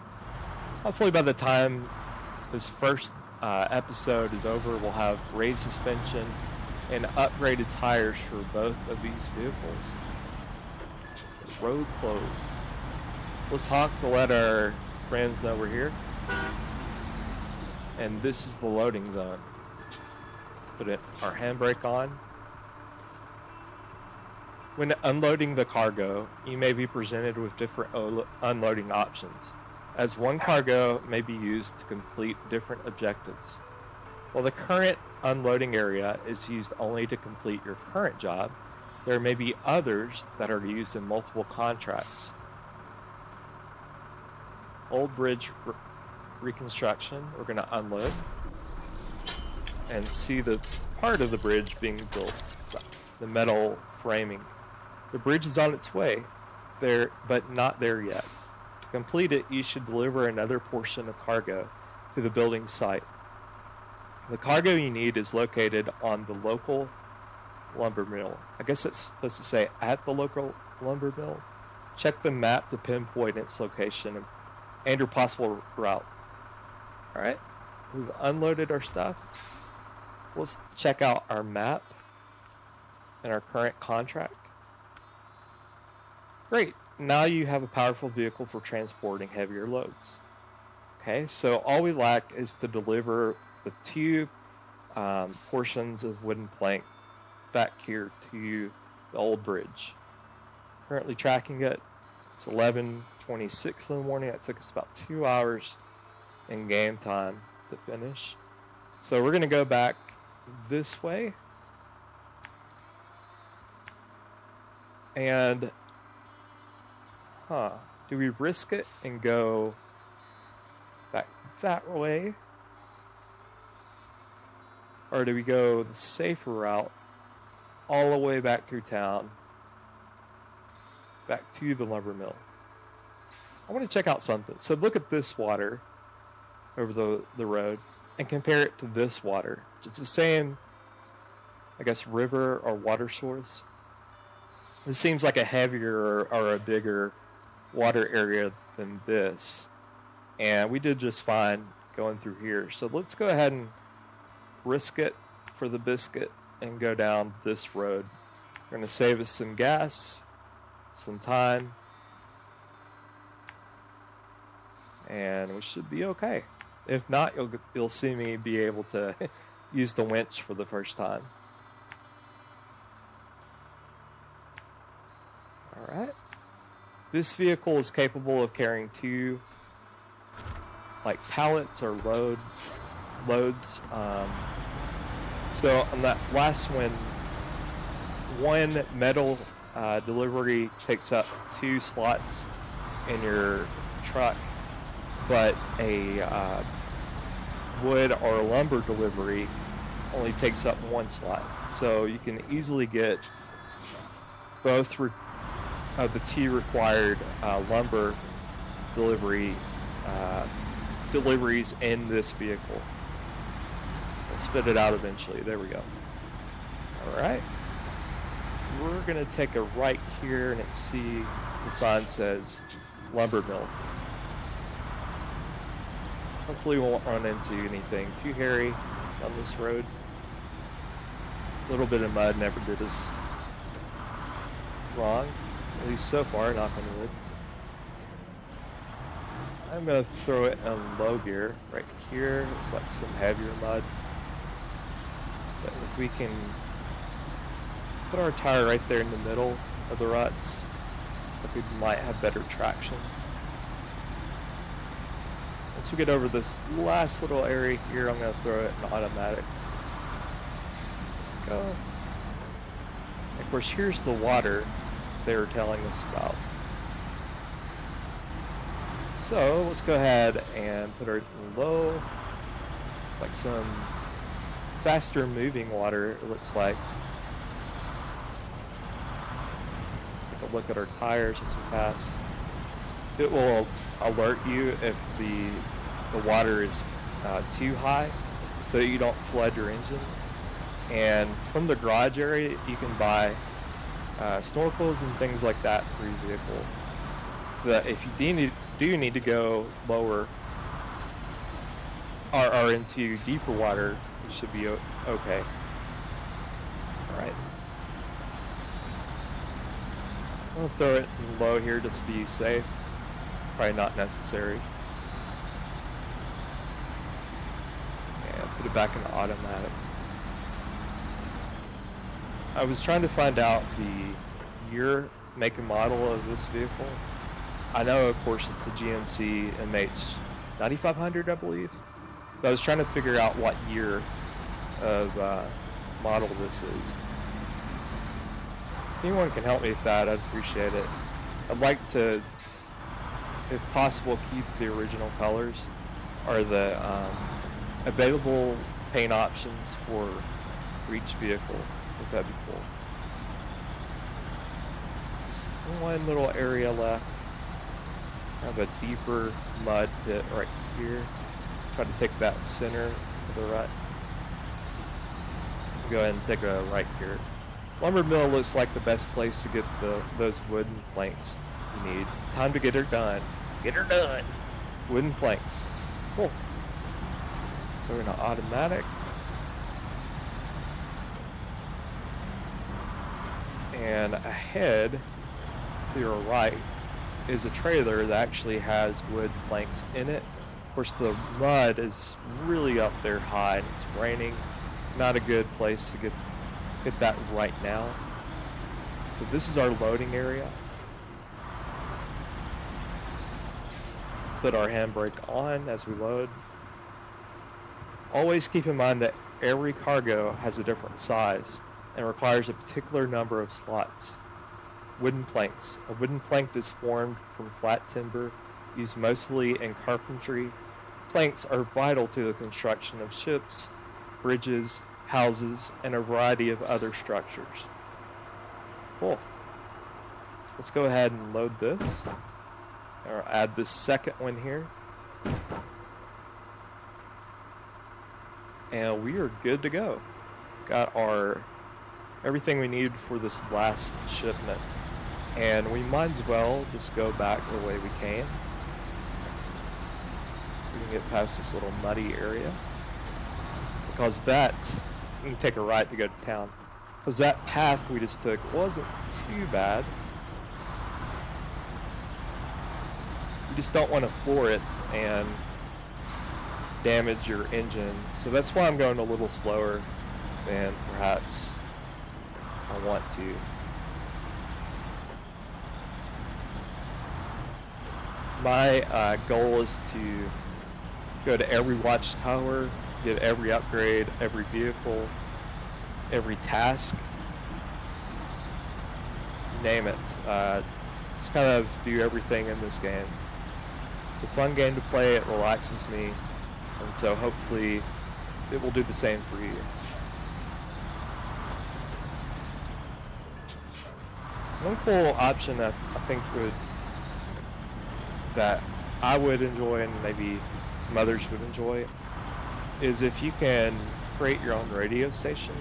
hopefully by the time this first episode is over, we'll have raised suspension and upgraded tires for both of these vehicles. Road closed. Let's honk to let our friends know we're here. And this is the loading zone. Put our handbrake on. When unloading the cargo, you may be presented with different unloading options, as one cargo may be used to complete different objectives. While the current unloading area is used only to complete your current job, there may be others that are used in multiple contracts. Old bridge reconstruction, we're going to unload and see the part of the bridge being built, the metal framing. The bridge is on its way there, but not there yet. To complete it, you should deliver another portion of cargo to the building site. The cargo you need is located on the local Lumbermill. I guess it's supposed to say at the local Lumbermill. Check the map to pinpoint its location and your possible route. Alright, we've unloaded our stuff. let's check out our map and our current contract. Great. Now you have a powerful vehicle for transporting heavier loads. Okay, so all we lack is to deliver the 2 portions of wooden plank back here to the old bridge. Currently tracking it. It's 11:26 in the morning. It took us about 2 hours in game time to finish. So we're going to go back this way. And, do we risk it and go back that way? Or do we go the safer route all the way back through town, back to the Lumbermill? I want to check out something. So look at this water over the road and compare it to this water. It's the same, I guess, river or water source. This seems like a heavier or a bigger water area than this. And we did just fine going through here. So let's go ahead and risk it for the biscuit and go down this road. We're going to save us some gas, some time, and we should be okay. If not, you'll see me be able to use the winch for the first time. Alright. This vehicle is capable of carrying 2 like pallets or loads. So on that last one metal delivery takes up 2 slots in your truck, but a wood or lumber delivery only takes up 1 slot. So you can easily get both of the 2 required lumber deliveries in this vehicle. We'll spit it out eventually. There we go. Alright. We're going to take a right here and see the sign says Lumbermill. Hopefully we won't run into anything too hairy on this road. A little bit of mud never did us wrong. At least so far, knock on wood. I'm going to throw it in low gear right here. Looks like some heavier mud. But if we can put our tire right there in the middle of the ruts, looks like we might have better traction. Once we get over this last little area here, I'm going to throw it in automatic. Go. And of course, here's the water they were telling us about. So let's go ahead and put our low. It's like some faster moving water, it looks like. Let's take a look at our tires as we pass. It will alert you if the water is too high, so that you don't flood your engine. And from the garage area, you can buy snorkels and things like that for your vehicle, so that if you do need to go lower or into deeper water, you should be okay. Alright. I'm going to throw it in low here just to be safe. Probably not necessary. And put it back in automatic. I was trying to find out the year, make, and model of this vehicle. I know, of course, it's a GMC MH 9500, I believe. But I was trying to figure out what year of model this is. If anyone can help me with that, I'd appreciate it. I'd like to, if possible, keep the original colors or the available paint options for each vehicle. If that'd be cool. Just one little area left. I have a deeper mud pit right here. Try to take that center of the rut. Go ahead and take a right here. Lumbermill looks like the best place to get those wooden planks you need. Time to get her done. Get her done. Wooden planks. Cool. We're in an automatic. And ahead to your right is a trailer that actually has wood planks in it. Of course, the mud is really up there high and it's raining. Not a good place to get that right now. So this is our loading area. Put our handbrake on as we load. Always keep in mind that every cargo has a different size and requires a particular number of slots. Wooden planks. A wooden plank is formed from flat timber used mostly in carpentry. Planks are vital to the construction of ships, bridges, houses, and a variety of other structures. Cool. Let's go ahead and load this. Or add this second one here. And we are good to go. Got our everything we need for this last shipment. And we might as well just go back the way we came. We can get past this little muddy area. Because that, you can take a right to go to town. Because that path we just took wasn't too bad. You just don't want to floor it and damage your engine. So that's why I'm going a little slower than perhaps I want to. My goal is to go to every Watchtower, get every upgrade, every vehicle, every task, name it. Just kind of do everything in this game. It's a fun game to play, it relaxes me, and so hopefully it will do the same for you. One cool option that I think that I would enjoy and maybe some others would enjoy is if you can create your own radio station.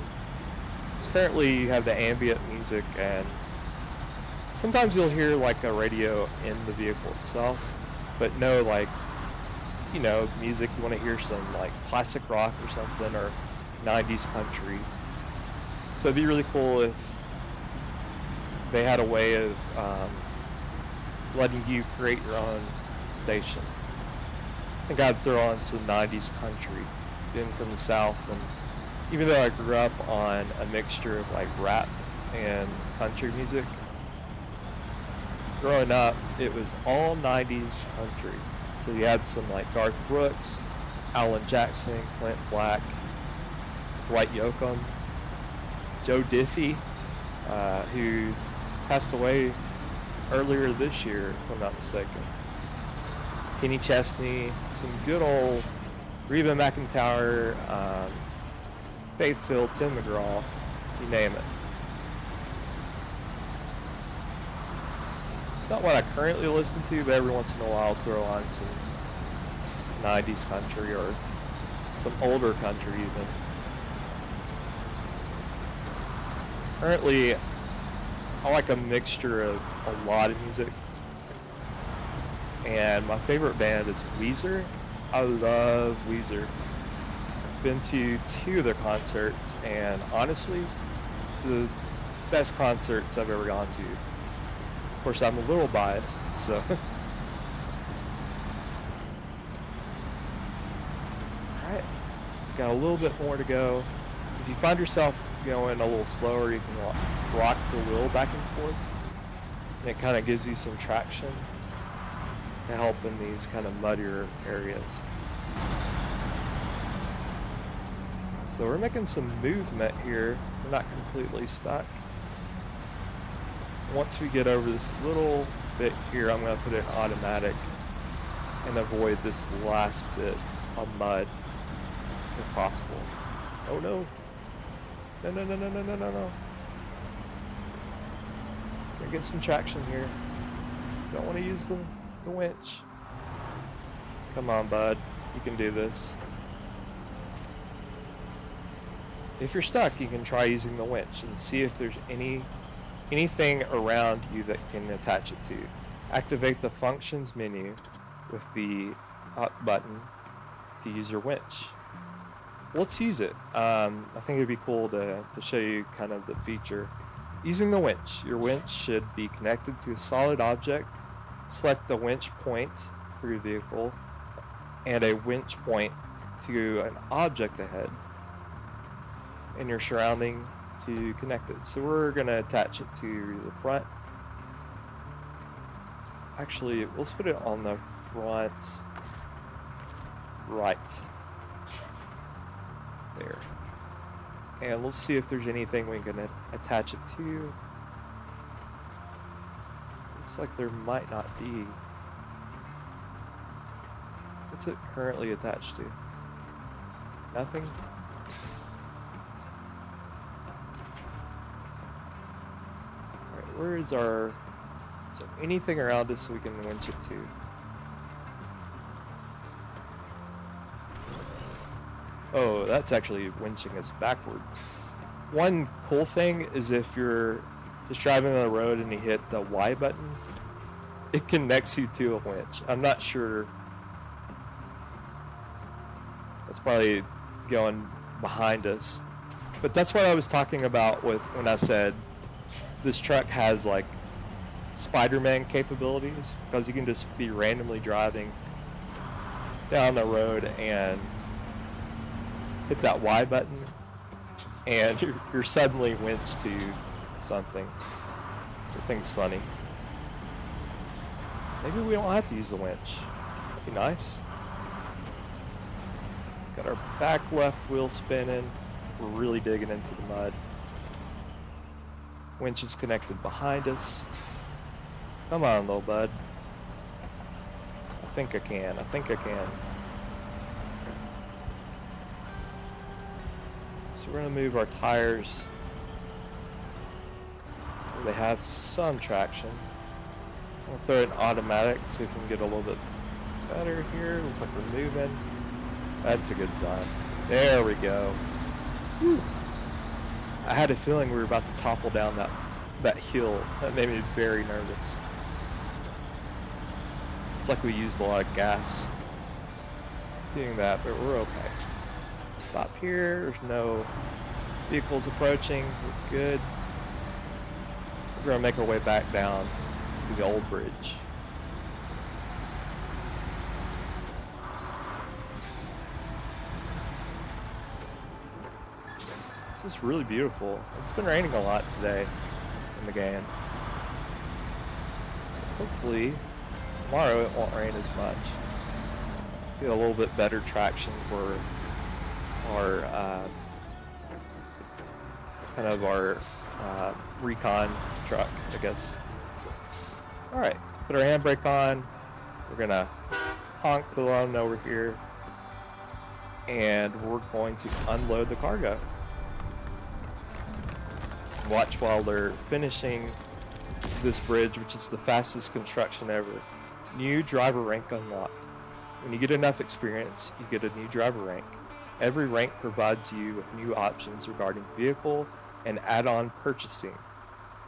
So currently you have the ambient music, and sometimes you'll hear like a radio in the vehicle itself, but no, like, you know, music, you want to hear some like classic rock or something, or 90s country. So it'd be really cool if they had a way of letting you create your own station. I think I'd throw on some 90s country, being from the South, and even though I grew up on a mixture of like rap and country music, growing up, it was all 90s country. So you had some like Garth Brooks, Alan Jackson, Clint Black, Dwight Yoakam, Joe Diffie, who passed away earlier this year, if I'm not mistaken. Kenny Chesney, some good old Reba McEntire, Faith Hill, Tim McGraw, you name it. Not what I currently listen to, but every once in a while I'll throw on some 90s country or some older country even. Currently, I like a mixture of a lot of music. And my favorite band is Weezer. I love Weezer. Been to 2 of their concerts, and honestly, it's the best concerts I've ever gone to. Of course, I'm a little biased, so. Alright, got a little bit more to go. If you find yourself going a little slower, you can rock the wheel back and forth. And it kind of gives you some traction to help in these kind of muddier areas. So we're making some movement here. We're not completely stuck. Once we get over this little bit here, I'm going to put it in automatic and avoid this last bit of mud if possible. Oh no. No, no, no, no, no, no, no, no. Gonna get some traction here. Don't want to use the winch. Come on, bud. You can do this. If you're stuck, you can try using the winch and see if there's anything around you that can attach it to. Activate the functions menu with the up button to use your winch. Let's use it. I think it'd be cool to show you kind of the feature. Using the winch. Your winch should be connected to a solid object. Select the winch point for your vehicle and a winch point to an object ahead in your surrounding to connect it. So we're going to attach it to the front. Actually, let's put it on the front right. There. And let's see if there's anything we can attach it to. Looks like there might not be. What's it currently attached to? Nothing? Alright, where is our... So anything around us we can winch it to. Oh, that's actually winching us backward. One cool thing is if you're just driving on the road and you hit the Y button, it connects you to a winch. I'm not sure. That's probably going behind us. But that's what I was talking about with when I said this truck has like Spider-Man capabilities, because you can just be randomly driving down the road and hit that Y button and you're suddenly winched to something. I think it's funny. Maybe we don't have to use the winch. That'd be nice. Got our back left wheel spinning. We're really digging into the mud. Winch is connected behind us. Come on, little bud. I think I can. So we're going to move our tires so they have some traction. I'll throw it in automatic, see if we can get a little bit better here. Looks like we're moving. That's a good sign. There we go. Whew. I had a feeling we were about to topple down that hill. That made me very nervous. It's like we used a lot of gas doing that, but we're okay. Stop here. There's no vehicles approaching. We're good. We're going to make our way back down to the old bridge. This is really beautiful. It's been raining a lot today in the game. So hopefully tomorrow it won't rain as much. Get a little bit better traction for our kind of our recon truck, I guess. Alright, put our handbrake on. We're gonna honk the loan over here and we're going to unload the cargo. Watch while they're finishing this bridge, which is the fastest construction ever. New driver rank unlocked. When you get enough experience, you get a new driver rank. Every rank provides you with new options regarding vehicle and add-on purchasing.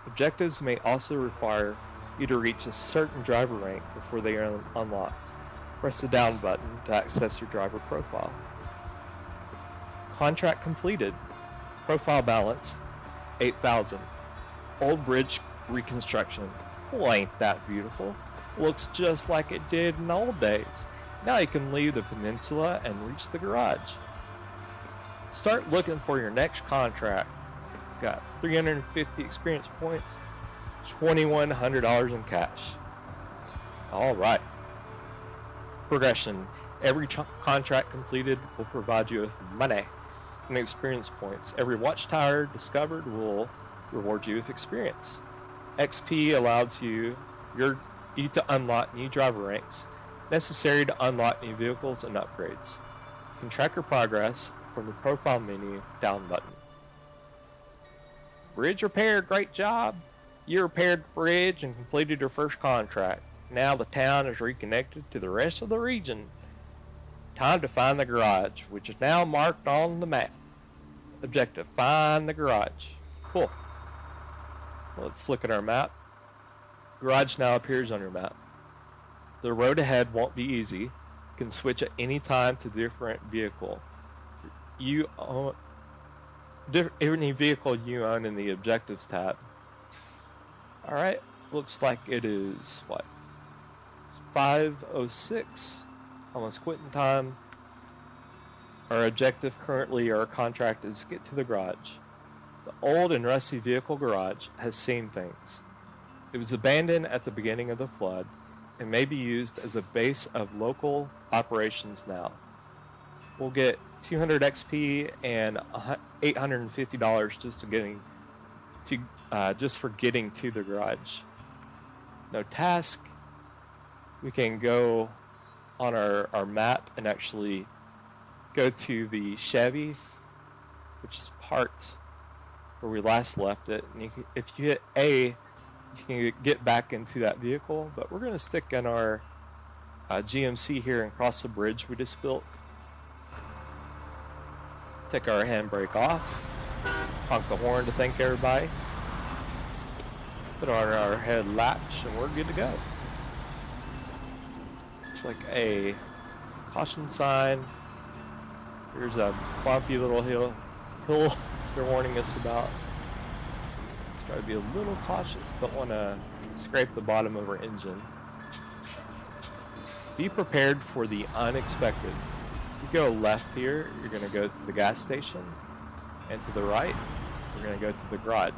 Objectives may also require you to reach a certain driver rank before they are unlocked. Press the down button to access your driver profile. Contract completed. Profile balance 8,000. Old bridge reconstruction. Well, ain't that beautiful? Looks just like it did in the old days. Now you can leave the peninsula and reach the garage. Start looking for your next contract. Got 350 experience points, $2,100 in cash. Alright. Progression. Every contract completed will provide you with money and experience points. Every watchtower discovered will reward you with experience. XP allows you to unlock new driver ranks necessary to unlock new vehicles and upgrades. You can track your progress from the profile menu down button. Bridge repair, great job. You repaired the bridge and completed your first contract. Now the town is reconnected to the rest of the region. Time to find the garage, which is now marked on the map. Objective, find the garage. Cool. Let's look at our map. Garage now appears on your map. The road ahead won't be easy. You can switch at any time to different vehicle. You own any vehicle you own in the objectives tab. Alright, looks like it is, what, 5:06, almost quitting time. Our objective currently, our contract, is get to the garage. The old and rusty vehicle garage has seen things. It was abandoned at the beginning of the flood and may be used as a base of local operations now. We'll get 200 XP and $850 just for getting to the garage. No task. We can go on our map and actually go to the Chevy, which is parts where we last left it. And if you hit A, you can get back into that vehicle. But we're going to stick in our GMC here and cross the bridge we just built. Take our handbrake off, honk the horn to thank everybody, put on our head latch, and we're good to go. It's like a caution sign. Here's a bumpy little hill they're warning us about. Let's try to be a little cautious. Don't want to scrape the bottom of our engine. Be prepared for the unexpected. If you go left here, you're going to go to the gas station, and to the right, we're going to go to the garage.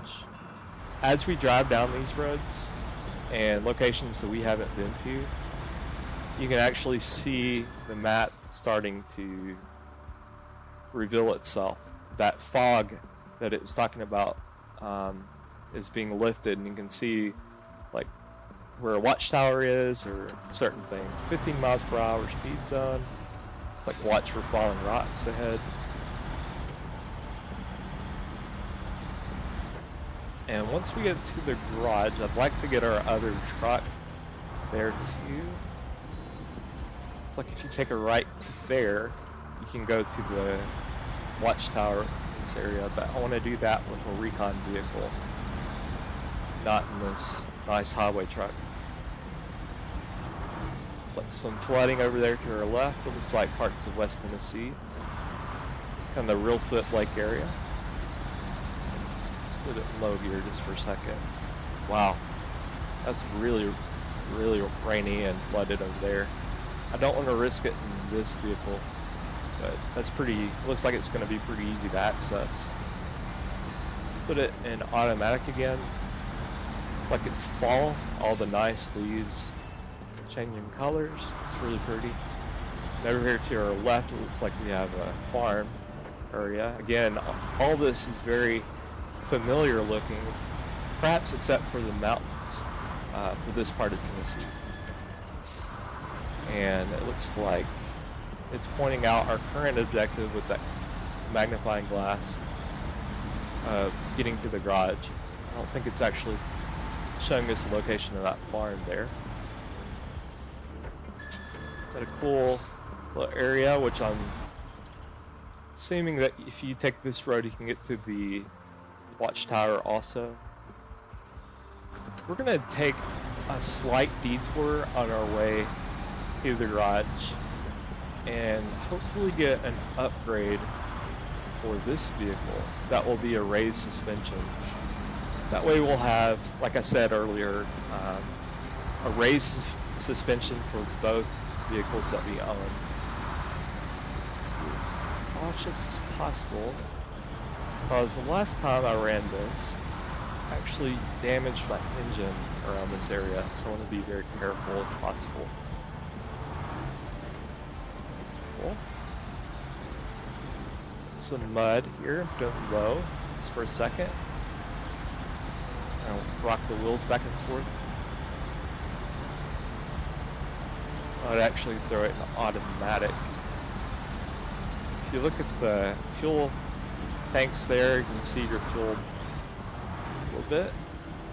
As we drive down these roads and locations that we haven't been to, you can actually see the map starting to reveal itself. That fog that it was talking about is being lifted, and you can see like where a Watchtower is or certain things. 15 miles per hour speed zone. It's like watch for falling rocks ahead. And once we get to the garage, I'd like to get our other truck there too. It's like if you take a right there, you can go to the Watchtower in this area, but I want to do that with a recon vehicle, not in this nice highway truck. It's like some flooding over there to our left. It looks like parts of West Tennessee, kind of the Real Foot Lake area. Let's put it in low gear just for a second. Wow, that's really, really rainy and flooded over there. I don't want to risk it in this vehicle, but that's looks like it's going to be pretty easy to access. Put it in automatic again. It's like it's fall, all the nice leaves changing colors. It's really pretty. And over here to our left, it looks like we have a farm area. Again, all this is very familiar looking, perhaps except for the mountains for this part of Tennessee. And it looks like it's pointing out our current objective with that magnifying glass of getting to the garage. I don't think it's actually showing us the location of that farm there. Got a cool little area, which I'm assuming that if you take this road, you can get to the Watchtower also. We're going to take a slight detour on our way to the garage and hopefully get an upgrade for this vehicle. That will be a raised suspension. That way we'll have, like I said earlier, a raised suspension for both vehicles that we own. Be as cautious as possible, because the last time I ran this, I actually damaged my engine around this area, so I want to be very careful if possible. Cool. Some mud here, don't low, just for a second. I'll rock the wheels back and forth. I'd actually throw it in automatic. If you look at the fuel tanks there, you can see your fuel a little bit.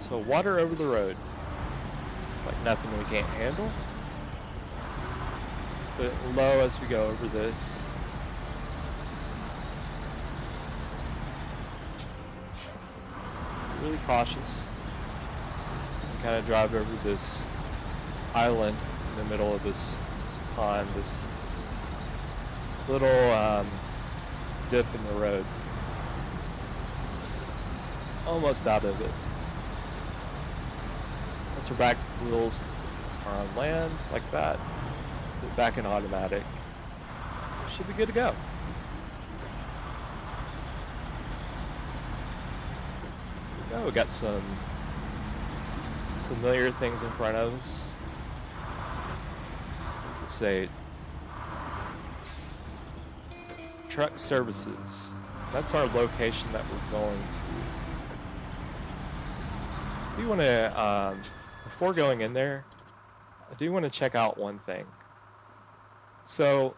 So water over the road. It's like nothing we can't handle. Put it low as we go over this. Really cautious. And kind of drive over this island in the middle of this pond, this little dip in the road. Almost out of it. Once our back wheels are on land like that, put it back in automatic. Should be good to go. We got some familiar things in front of us. What does it say? Truck services. That's our location that we're going to. I do want to, before going in there, I do want to check out one thing. So,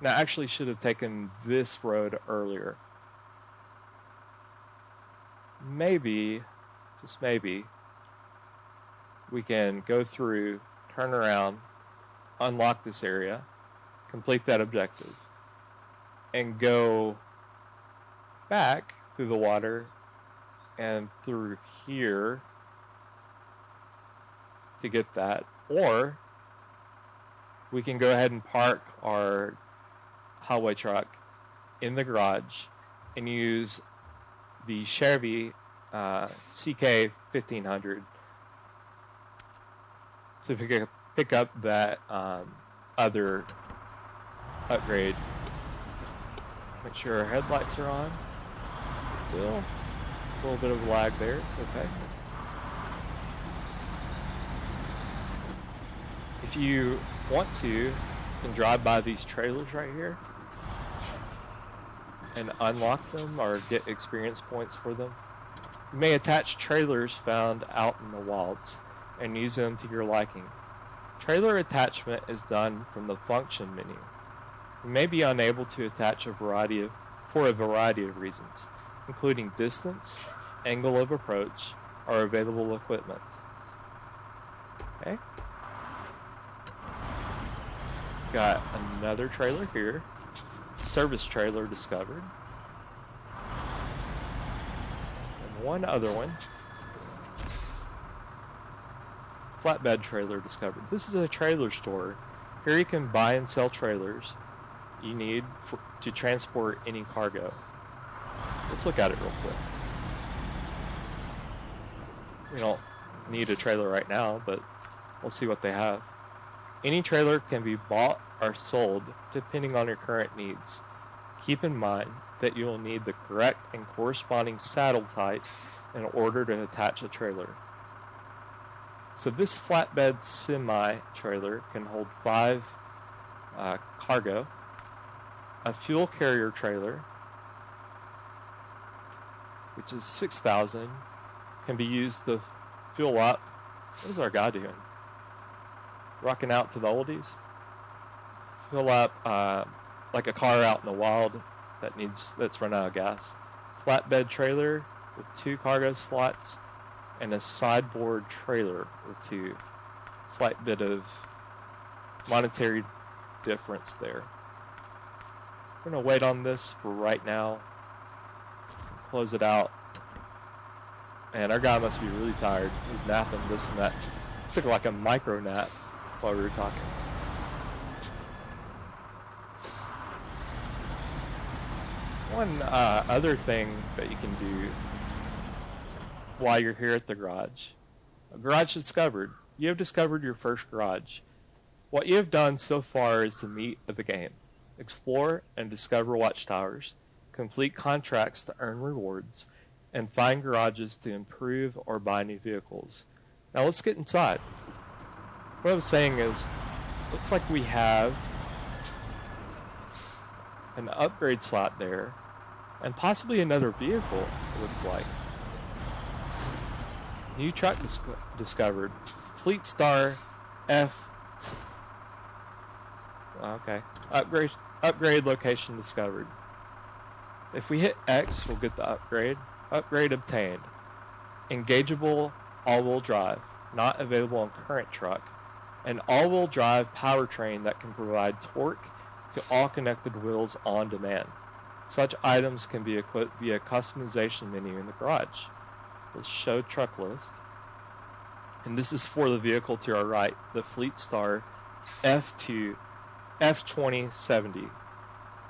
now I actually should have taken this road earlier. Maybe, just maybe, we can go through, turn around, unlock this area, complete that objective, and go back through the water and through here to get that. Or we can go ahead and park our highway truck in the garage and use the Chevy CK 1500 to pick up that other upgrade. Make sure our headlights are on. Still a little bit of lag there. It's okay. If you want to, you can drive by these trailers right here and unlock them or get experience points for them. You may attach trailers found out in the wilds and use them to your liking. Trailer attachment is done from the function menu. You may be unable to attach for a variety of reasons, including distance, angle of approach, or available equipment. Okay. Got another trailer here. Service trailer discovered. And one other one. Flatbed trailer discovered. This is a trailer store. Here you can buy and sell trailers you need to transport any cargo. Let's look at it real quick. We don't need a trailer right now, but we'll see what they have. Any trailer can be bought or sold depending on your current needs. Keep in mind that you will need the correct and corresponding saddle type in order to attach a trailer. So this flatbed semi-trailer can hold 5 cargo. A fuel carrier trailer, which is 6,000, can be used to fuel up. What is our guy doing? Rocking out to the oldies? Fill up like a car out in the wild that's run out of gas. Flatbed trailer with 2 cargo slots and a sideboard trailer with 2. Slight bit of monetary difference there. We're going to wait on this for right now. Close it out. And our guy must be really tired. He's napping this and that. Took like a micro nap while we were talking. One other thing that you can do while you're here at the garage. A garage discovered. You have discovered your first garage. What you have done so far is the meat of the game. Explore and discover watchtowers, complete contracts to earn rewards, and find garages to improve or buy new vehicles. Now let's get inside. What I was saying is, looks like we have an upgrade slot there, and possibly another vehicle, it looks like. New truck discovered. Fleet Star F. Okay. Upgrade location discovered. If we hit X, we'll get the upgrade. Upgrade obtained. Engageable all-wheel drive, not available on current truck. An all-wheel drive powertrain that can provide torque to all connected wheels on demand. Such items can be equipped via customization menu in the garage. Let's show truck list. And this is for the vehicle to our right, the Fleet Star F2070.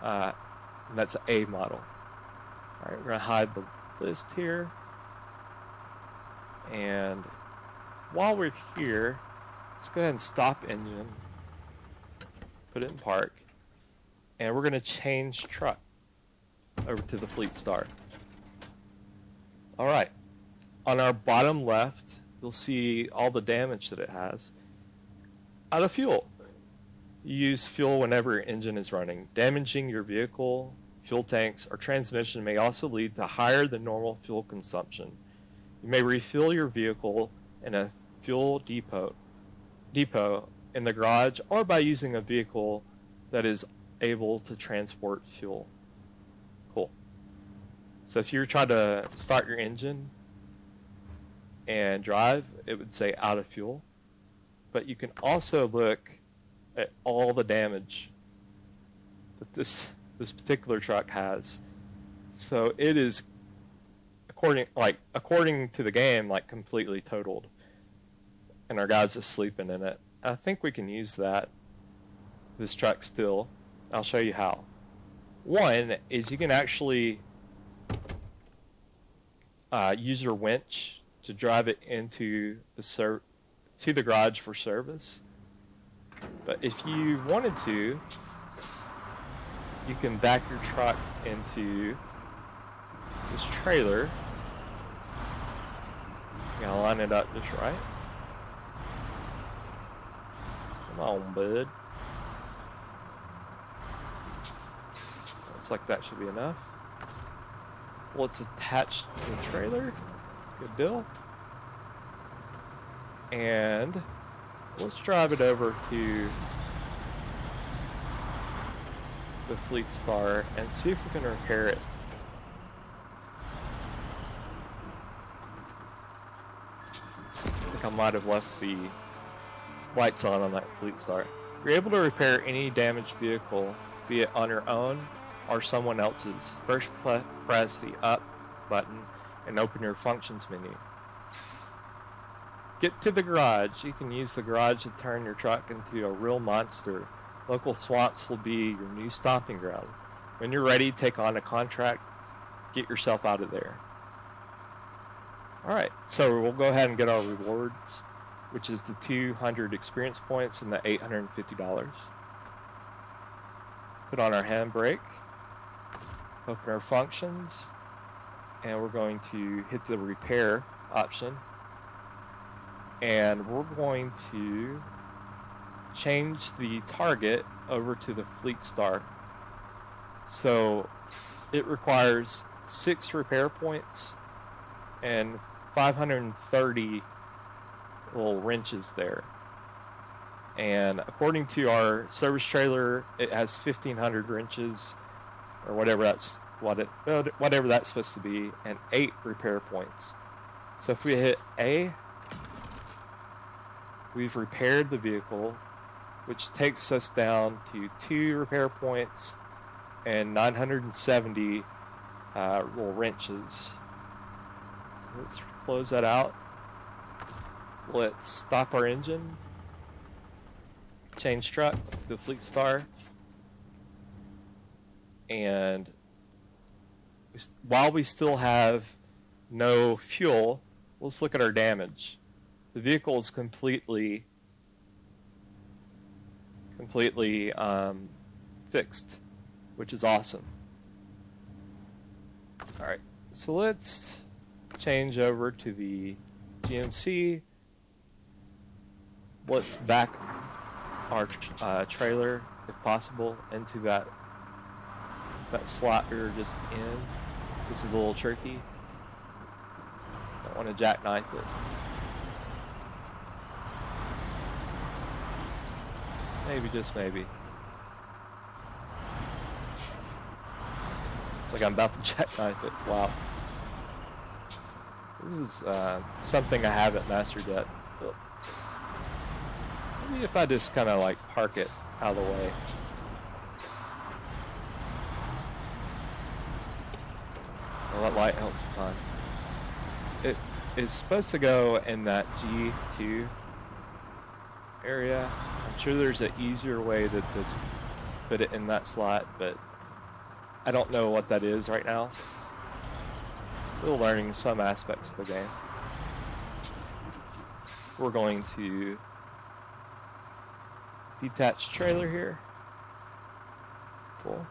And that's an A model. Alright, we're going to hide the list here. And while we're here, let's go ahead and stop engine, put it in park, and we're going to change truck over to the Fleet Star. Alright, on our bottom left, you'll see all the damage that it has. Out of fuel. You use fuel whenever your engine is running. Damaging your vehicle, fuel tanks, or transmission may also lead to higher than normal fuel consumption. You may refuel your vehicle in a fuel depot in the garage, or by using a vehicle that is able to transport fuel. Cool. So if you try to start your engine and drive, it would say out of fuel. But you can also look at all the damage that this particular truck has. So it is, according to the game, like completely totaled. And our guy's just sleeping in it. I think we can use this truck still. I'll show you how. One is you can actually use your winch to drive it into to the garage for service. But if you wanted to, you can back your truck into this trailer. You gotta line it up just right. Come on, bud. Looks like that should be enough. Well, it's attached to the trailer. Good deal. And let's drive it over to the Fleet Star and see if we can repair it. I think I might have left the lights on that Fleet Star. You're able to repair any damaged vehicle, be it on your own or someone else's. First press the up button and open your functions menu. Get to the garage. You can use the garage to turn your truck into a real monster. Local swamps will be your new stomping ground. When you're ready, take on a contract. Get yourself out of there. Alright, so we'll go ahead and get our rewards, which is the 200 experience points and the $850. Put on our handbrake. Open our functions. And we're going to hit the repair option. And we're going to change the target over to the Fleet Star. So it requires 6 repair points and 530 little wrenches there. And according to our service trailer, it has 1,500 wrenches, or whatever that's supposed to be, and 8 repair points. So if we hit A, we've repaired the vehicle, which takes us down to 2 repair points and 970 little wrenches. So let's close that out. Let's stop our engine. Change truck to the Fleet Star. And while we still have no fuel, let's look at our damage. The vehicle is completely fixed, which is awesome. Alright, so let's change over to the GMC. Let's back our trailer, if possible, into that slot we were just in. This is a little tricky. Don't want to jackknife it. Maybe, just maybe. It's like I'm about to jackknife it. Wow. This is something I haven't mastered yet. But maybe if I just kind of like park it out of the way. Well, that light helps a ton. It is supposed to go in that G2 area. I'm sure there's an easier way to just put it in that slot, but I don't know what that is right now. Still learning some aspects of the game. we're going to detach trailer here. Cool.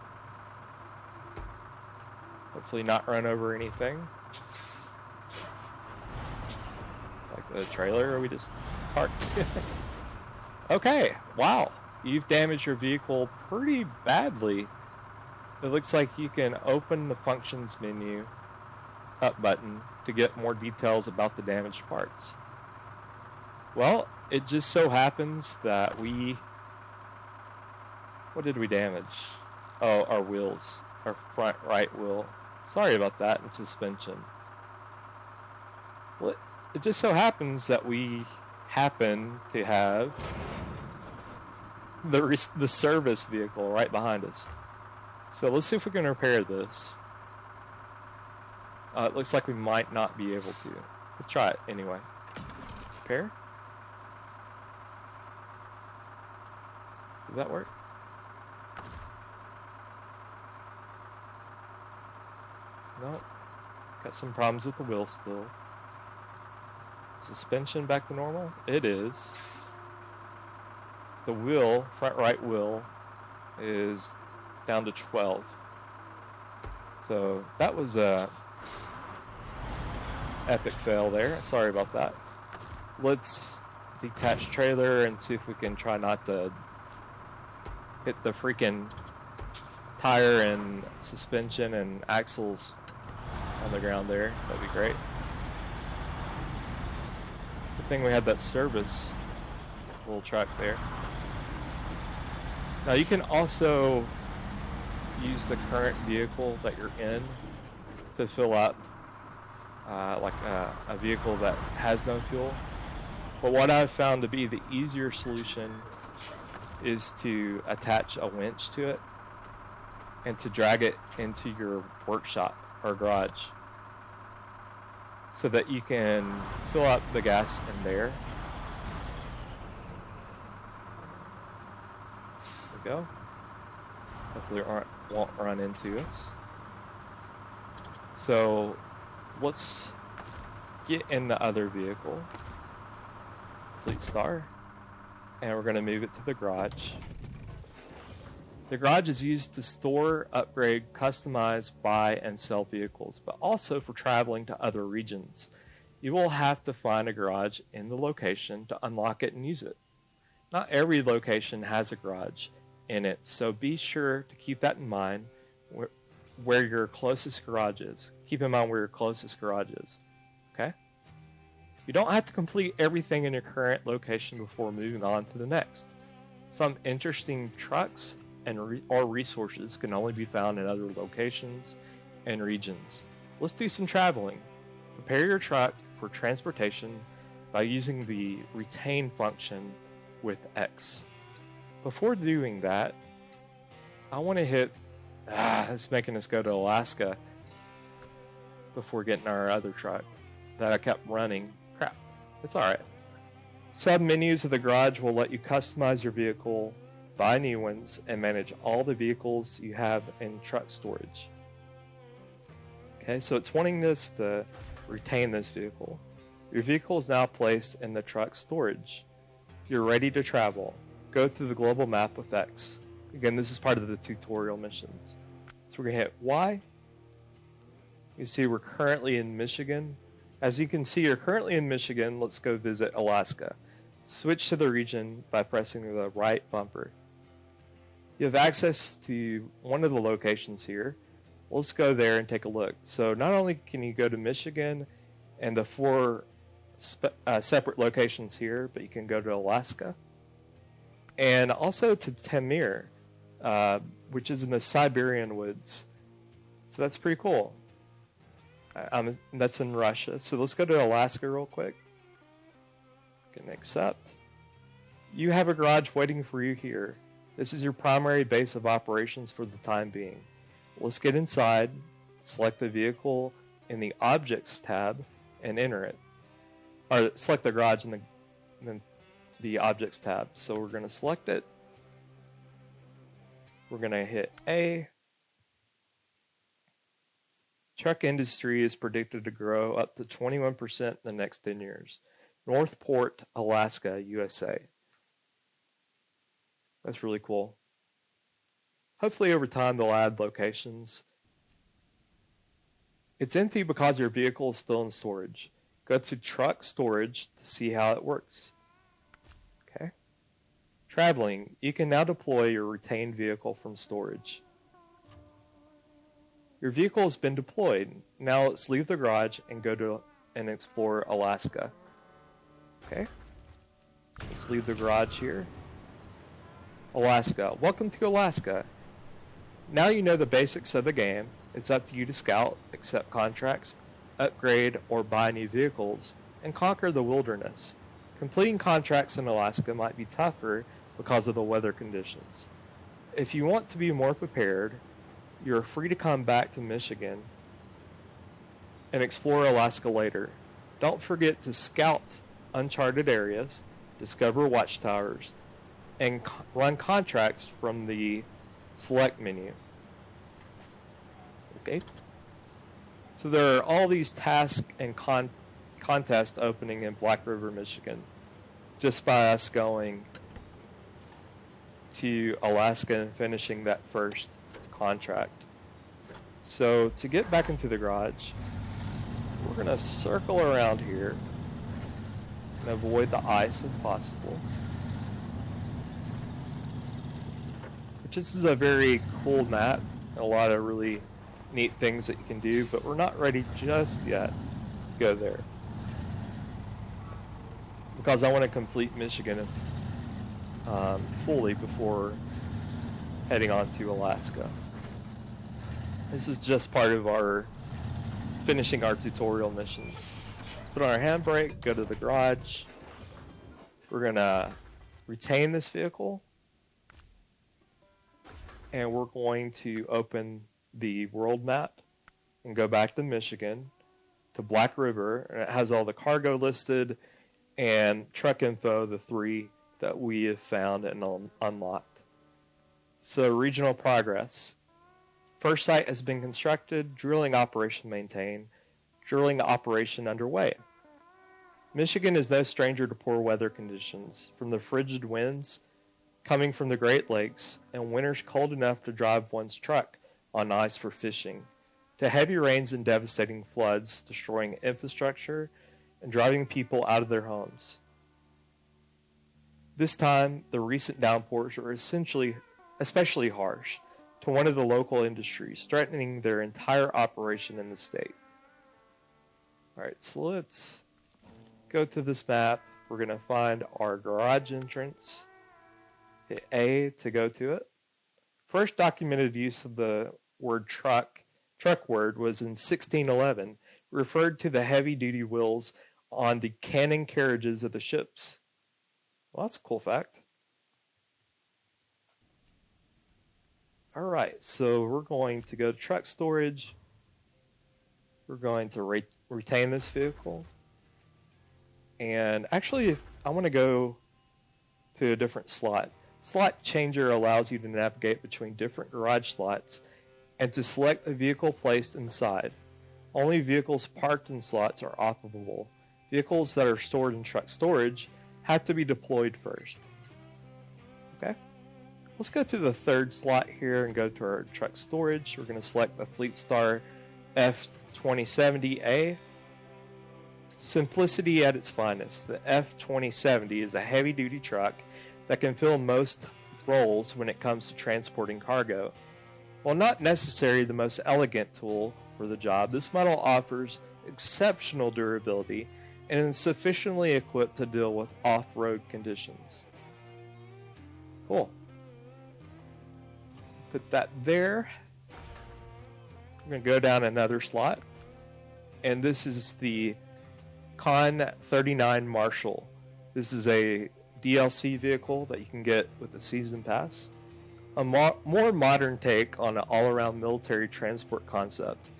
Hopefully not run over anything. Like the trailer we just parked. Okay, wow. You've damaged your vehicle pretty badly. It looks like you can open the functions menu, up button, to get more details about the damaged parts. Well, it just so happens that what did we damage? Oh, our wheels. Our front right wheel. Sorry about that, and suspension. Well, it just so happens that we happen to have the service vehicle right behind us. So let's see if we can repair this. It looks like we might not be able to. Let's try it anyway. Repair? Did that work? Nope. Got some problems with the wheel still. Suspension back to normal? It is. The wheel, front right wheel, is down to 12. So that was a epic fail there. Sorry about that. Let's detach trailer and see if we can try not to hit the freaking tire and suspension and axles on the ground there. That'd be great. Good thing we had that service little truck there. Now you can also use the current vehicle that you're in to fill up like a vehicle that has no fuel. But what I've found to be the easier solution is to attach a winch to it and to drag it into your workshop or garage so that you can fill up the gas in there. There we go. Hopefully it won't run into us. So let's get in the other vehicle, Fleet Star, and we're going to move it to the garage. The garage is used to store, upgrade, customize, buy, and sell vehicles, but also for traveling to other regions. You will have to find a garage in the location to unlock it and use it. Not every location has a garage in it, so be sure to keep that in mind where your closest garage is. Keep in mind where your closest garage is. Okay? You don't have to complete everything in your current location before moving on to the next. Some interesting trucks or resources can only be found in other locations and regions. Let's do some traveling. Prepare your truck for transportation by using the retain function with X. Before doing that, I want to hit it's making us go to Alaska before getting our other truck that I kept running. Crap, it's alright. Sub-menus of the garage will let you customize your vehicle, buy new ones, and manage all the vehicles you have in truck storage. Okay, so it's wanting us to retain this vehicle. Your vehicle is now placed in the truck storage. You're ready to travel. Go to the global map with X. Again, this is part of the tutorial missions. So we're going to hit Y. You see we're currently in Michigan. As you can see, you're currently in Michigan. Let's go visit Alaska. Switch to the region by pressing the right bumper. You have access to one of the locations here. Let's go there and take a look. So not only can you go to Michigan and the four separate locations here, but you can go to Alaska and also to Temir, which is in the Siberian woods. So that's pretty cool. That's in Russia. So let's go to Alaska real quick. Can accept. You have a garage waiting for you here. This is your primary base of operations for the time being. Let's get inside, select the vehicle in the Objects tab, and enter it. Or select the garage in the Objects tab. So we're going to select it. We're going to hit A. Truck industry is predicted to grow up to 21% in the next 10 years. Northport, Alaska, USA. That's really cool. Hopefully over time they'll add locations. It's empty because your vehicle is still in storage. Go to truck storage to see how it works. Okay. Traveling. You can now deploy your retained vehicle from storage. Your vehicle has been deployed. Now let's leave the garage and go to and explore Alaska. Okay. Let's leave the garage here. Alaska. Welcome to Alaska. Now you know the basics of the game. It's up to you to scout, accept contracts, upgrade or buy new vehicles, and conquer the wilderness. Completing contracts in Alaska might be tougher because of the weather conditions. If you want to be more prepared, you're free to come back to Michigan and explore Alaska later. Don't forget to scout uncharted areas, discover watchtowers, and run contracts from the select menu. Okay. So there are all these tasks and contests opening in Black River, Michigan, just by us going to Alaska and finishing that first contract. So to get back into the garage, we're going to circle around here and avoid the ice if possible. Which this is a very cool map, a lot of really neat things that you can do, but we're not ready just yet to go there. Because I want to complete Michigan fully before heading on to Alaska. This is just part of our finishing our tutorial missions. Let's put on our handbrake, go to the garage. We're gonna retain this vehicle, and we're going to open the world map and go back to Michigan, to Black River, and it has all the cargo listed and truck info, the 3 that we have found and unlocked. So regional progress. First site has been constructed, drilling operation maintained, drilling operation underway. Michigan is no stranger to poor weather conditions, from the frigid winds coming from the Great Lakes and winters cold enough to drive one's truck on ice for fishing, to heavy rains and devastating floods destroying infrastructure and driving people out of their homes. This time, the recent downpours were especially harsh to one of the local industries, threatening their entire operation in the state. Alright, so let's go to this map. We're going to find our garage entrance. Hit A to go to it. First documented use of the word truck word, was in 1611, referred to the heavy-duty wheels on the cannon carriages of the ships. Well, that's a cool fact. Alright, so we're going to go to truck storage. We're going to retain this vehicle. And actually, I want to go to a different slot. Slot changer allows you to navigate between different garage slots and to select a vehicle placed inside. Only vehicles parked in slots are operable. Vehicles that are stored in truck storage have to be deployed first. Okay. Let's go to the third slot here and go to our truck storage. We're going to select the Fleetstar F2070A. Simplicity at its finest. The F2070 is a heavy-duty truck that can fill most roles when it comes to transporting cargo. While not necessarily the most elegant tool for the job, this model offers exceptional durability and is sufficiently equipped to deal with off-road conditions. Cool. Put that there. We're going to go down another slot. And this is the Con 39 Marshall. This is a DLC vehicle that you can get with the Season Pass. A more modern take on an all-around military transport concept.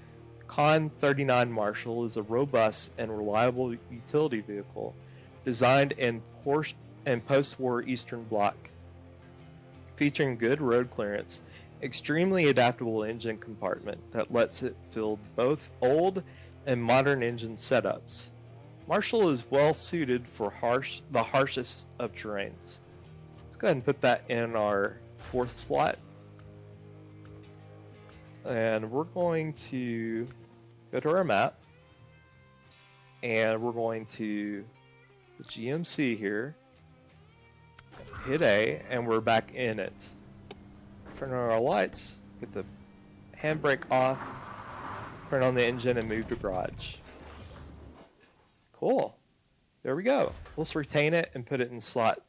Con 39 Marshall is a robust and reliable utility vehicle designed in post-war Eastern Bloc, featuring good road clearance, extremely adaptable engine compartment that lets it fill both old and modern engine setups. Marshall is well suited for the harshest of terrains. Let's go ahead and put that in our 4th slot. And we're going to go to our map. And we're going to the GMC here. Hit A, and we're back in it. Turn on our lights, get the handbrake off, turn on the engine, and move to garage. Cool. There we go. Let's retain it and put it in slot,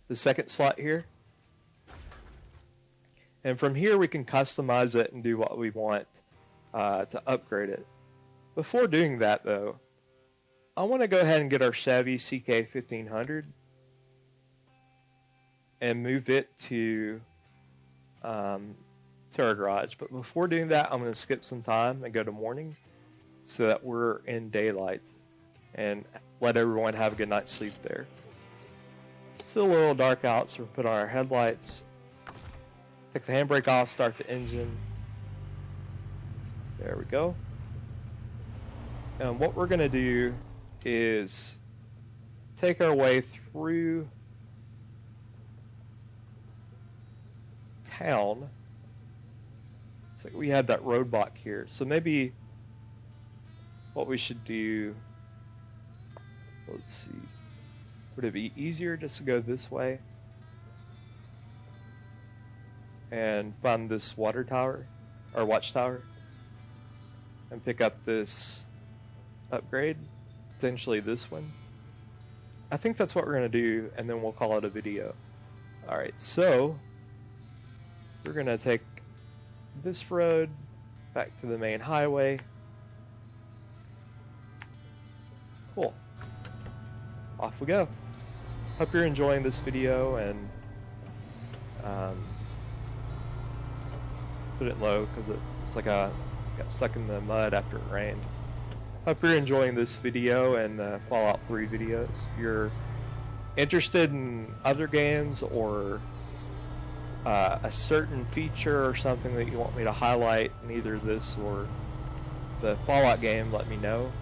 the 2nd slot here. And from here we can customize it and do what we want to upgrade it. Before doing that though, I want to go ahead and get our Chevy CK1500 and move it to our garage. But before doing that, I'm going to skip some time and go to morning so that we're in daylight and let everyone have a good night's sleep there. Still a little dark out, so we'll put on our headlights, take the handbrake off, start the engine. There we go. And what we're going to do is take our way through town. So we had that roadblock here. So maybe what we should do, let's see, would it be easier just to go this way and find this water tower or watchtower and pick up this upgrade, potentially this one? I think that's what we're going to do, and then we'll call it a video. Alright, so we're going to take this road back to the main highway. Cool. Off we go. Hope you're enjoying this video, and put it low because it's like I got stuck in the mud after it rained. Hope you're enjoying this video and the Fallout 3 videos. If you're interested in other games or a certain feature or something that you want me to highlight in either this or the Fallout game, let me know,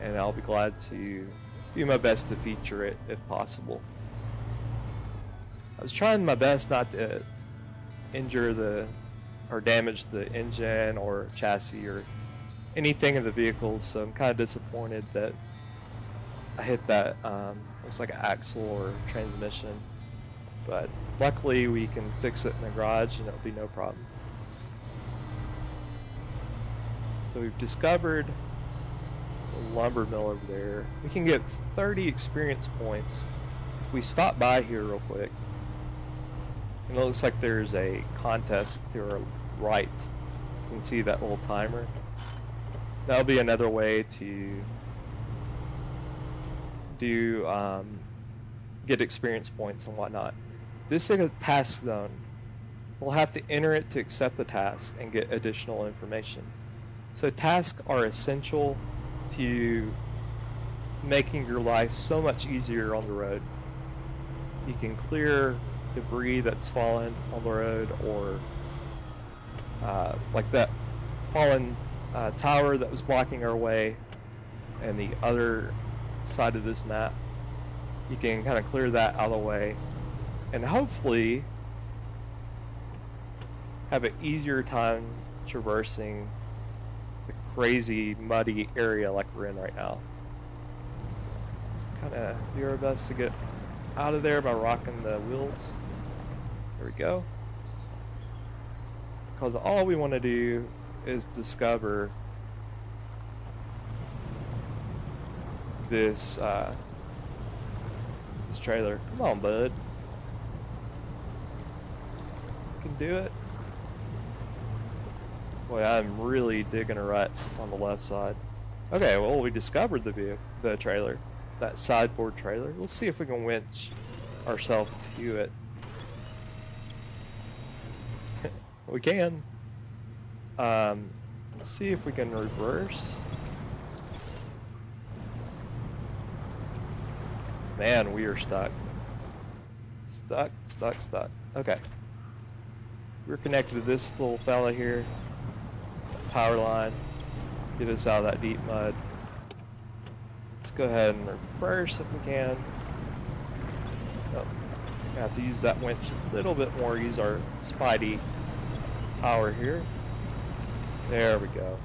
and I'll be glad to do my best to feature it if possible. I was trying my best not to injure or damage the engine or chassis or anything in the vehicles, so I'm kind of disappointed that I hit that looks like an axle or transmission, but luckily we can fix it in the garage and it'll be no problem. So we've discovered the Lumbermill over there. We can get 30 experience points if we stop by here real quick. And it looks like there's a contest to our right. You can see that little timer. That'll be another way to do get experience points and whatnot. This is a task zone. We'll have to enter it to accept the task and get additional information. So tasks are essential to making your life so much easier on the road. You can clear debris that's fallen on the road, or like that fallen tower that was blocking our way and the other side of this map. You can kind of clear that out of the way and hopefully have an easier time traversing the crazy muddy area like we're in right now. Let's kind of do our best to get out of there by rocking the wheels. There we go. Because all we want to do is discover this this trailer. Come on, bud. You can do it. Boy, I'm really digging a rut on the left side. Okay, well, we discovered the trailer, that sideboard trailer. Let's see if we can winch ourselves to it. We can. Let's see if we can reverse. Man, we are stuck. Stuck. Okay. We're connected to this little fella here. Power line. Get us out of that deep mud. Let's go ahead and reverse if we can. Oh, I have to use that winch a little bit more, use our Spidey power here. There we go.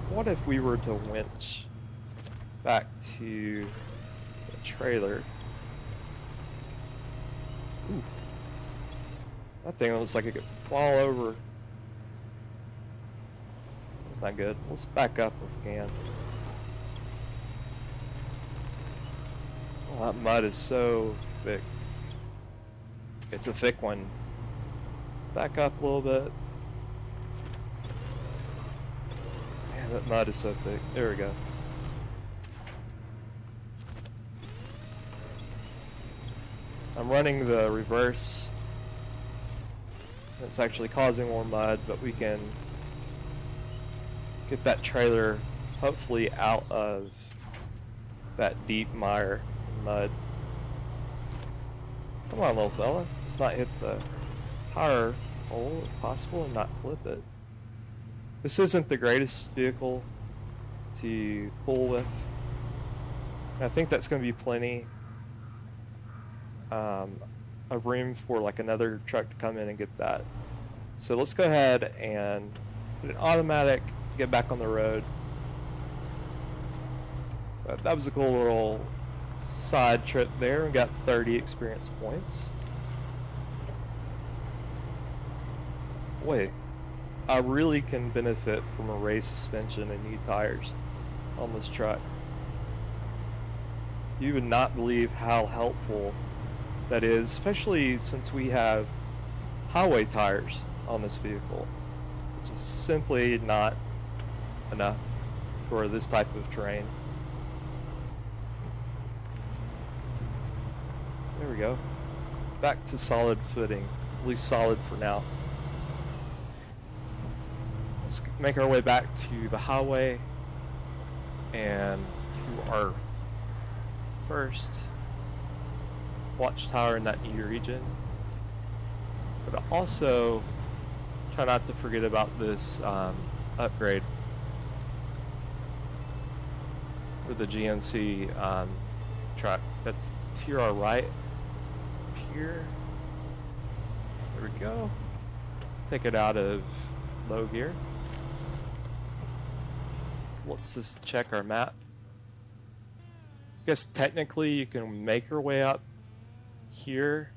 What if we were to winch back to the trailer? Ooh. That thing looks like it could fall over. That's not good. Let's back up if we can. Oh, that mud is so thick. It's a thick one. Let's back up a little bit. Man, that mud is so thick. There we go. I'm running the reverse. It's actually causing more mud, but we can get that trailer hopefully out of that deep mire and mud. Come on, little fella. Let's not hit the power hole if possible and not flip it. This isn't the greatest vehicle to pull with. I think that's going to be plenty of room for like another truck to come in and get that. So let's go ahead and put an automatic, get back on the road. But that was a cool little side trip there. We got 30 experience points. Boy, I really can benefit from a raised suspension and new tires on this truck. You would not believe how helpful that is, especially since we have highway tires on this vehicle, which is simply not enough for this type of terrain. There we go. Back to solid footing, at least solid for now. Let's make our way back to the highway and to our first Watchtower in that new region. But also try not to forget about this upgrade for the GMC truck. That's to our right, up here. There we go. Take it out of low gear. Let's just check our map. I guess technically you can make your way up here,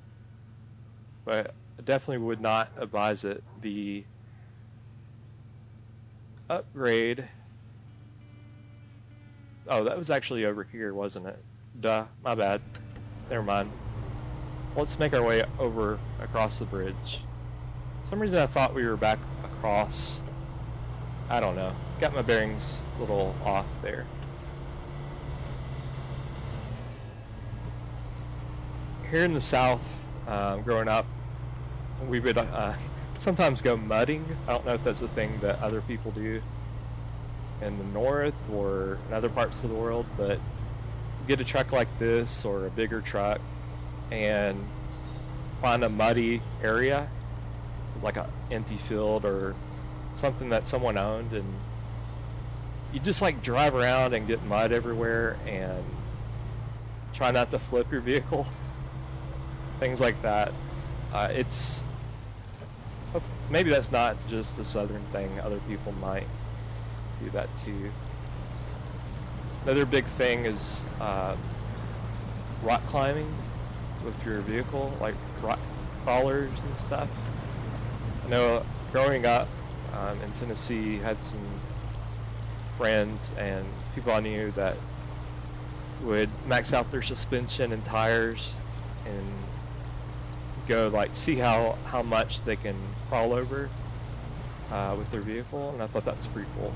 but I definitely would not advise it. The upgrade, oh, that was actually over here, wasn't it? Duh, my bad. Never mind. Let's make our way over across the bridge. For some reason I thought we were back across. I don't know. Got my bearings a little off there. Here in the South, growing up, we would sometimes go mudding. I don't know if that's a thing that other people do in the North or in other parts of the world, but get a truck like this or a bigger truck and find a muddy area. It's like an empty field or something that someone owned, and you just like drive around and get mud everywhere and try not to flip your vehicle. Things like that. It's maybe that's not just a southern thing. Other people might do that too. Another big thing is rock climbing with your vehicle, like rock crawlers and stuff. I know growing up in Tennessee, had some friends and people I knew that would max out their suspension and tires and go like see how much they can crawl over with their vehicle, and I thought that was pretty cool.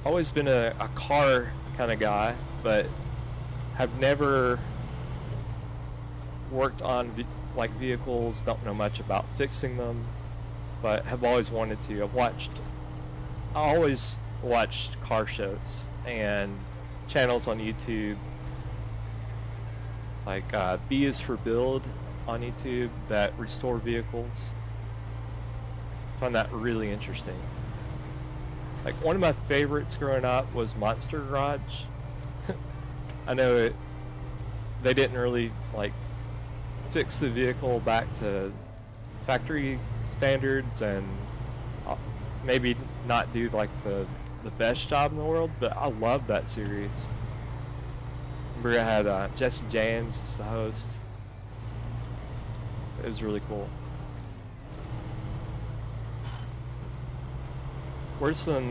Always been a car kind of guy, but have never worked on like vehicles, don't know much about fixing them, but have always wanted to. I always watched car shows and channels on YouTube, like B is for Build on YouTube, that restore vehicles. I find that really interesting. Like, one of my favorites growing up was Monster Garage. I know they didn't really, like, fix the vehicle back to factory standards and maybe not do, like, the best job in the world, but I loved that series. Remember, I had Jesse James as the host. It was really cool. What are some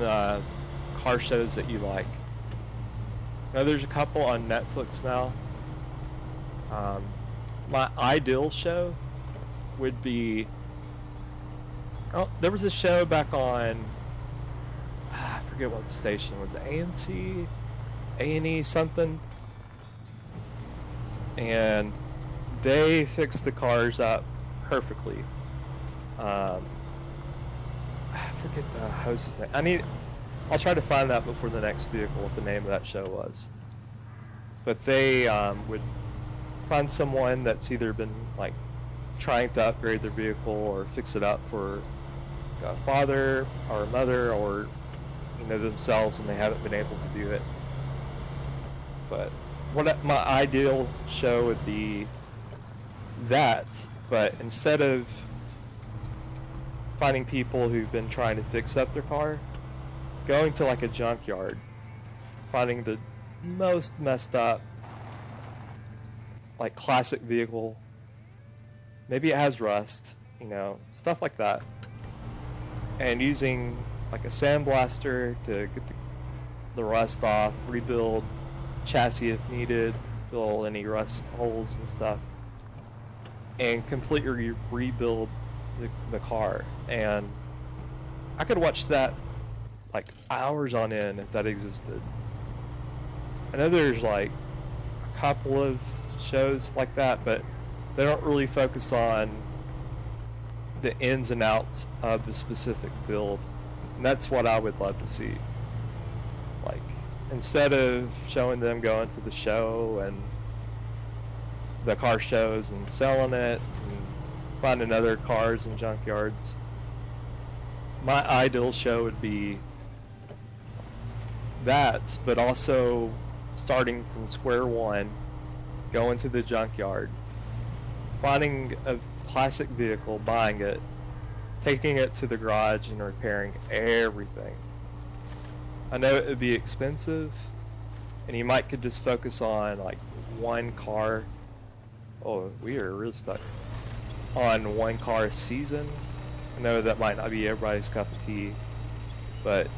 car shows that you like? I know there's a couple on Netflix now. My ideal show would be... Oh, there was a show back on... I forget what station. Was it AMC? A&E something? And they fixed the cars up perfectly. I forget the host's name. I'll try to find that before the next vehicle, what the name of that show was. But they would find someone that's either been like trying to upgrade their vehicle or fix it up for a father or a mother or themselves, and they haven't been able to do it. But my ideal show would be that, but instead of finding people who've been trying to fix up their car, going to like a junkyard, finding the most messed up, like classic vehicle, maybe it has rust, stuff like that, and using like a sandblaster to get the rust off, rebuild chassis if needed, fill any rust holes and stuff, and completely rebuild the car. And I could watch that like hours on end if that existed. I know there's like a couple of shows like that, but they don't really focus on the ins and outs of the specific build. And that's what I would love to see. Like, instead of showing them going to the show and the car shows and selling it and finding other cars in junkyards, my ideal show would be that, but also starting from square one, going to the junkyard, finding a classic vehicle, buying it, taking it to the garage and repairing everything. I know it would be expensive, and you could just focus on like one car. Oh, we are really stuck on one car a season. I know that might not be everybody's cup of tea, but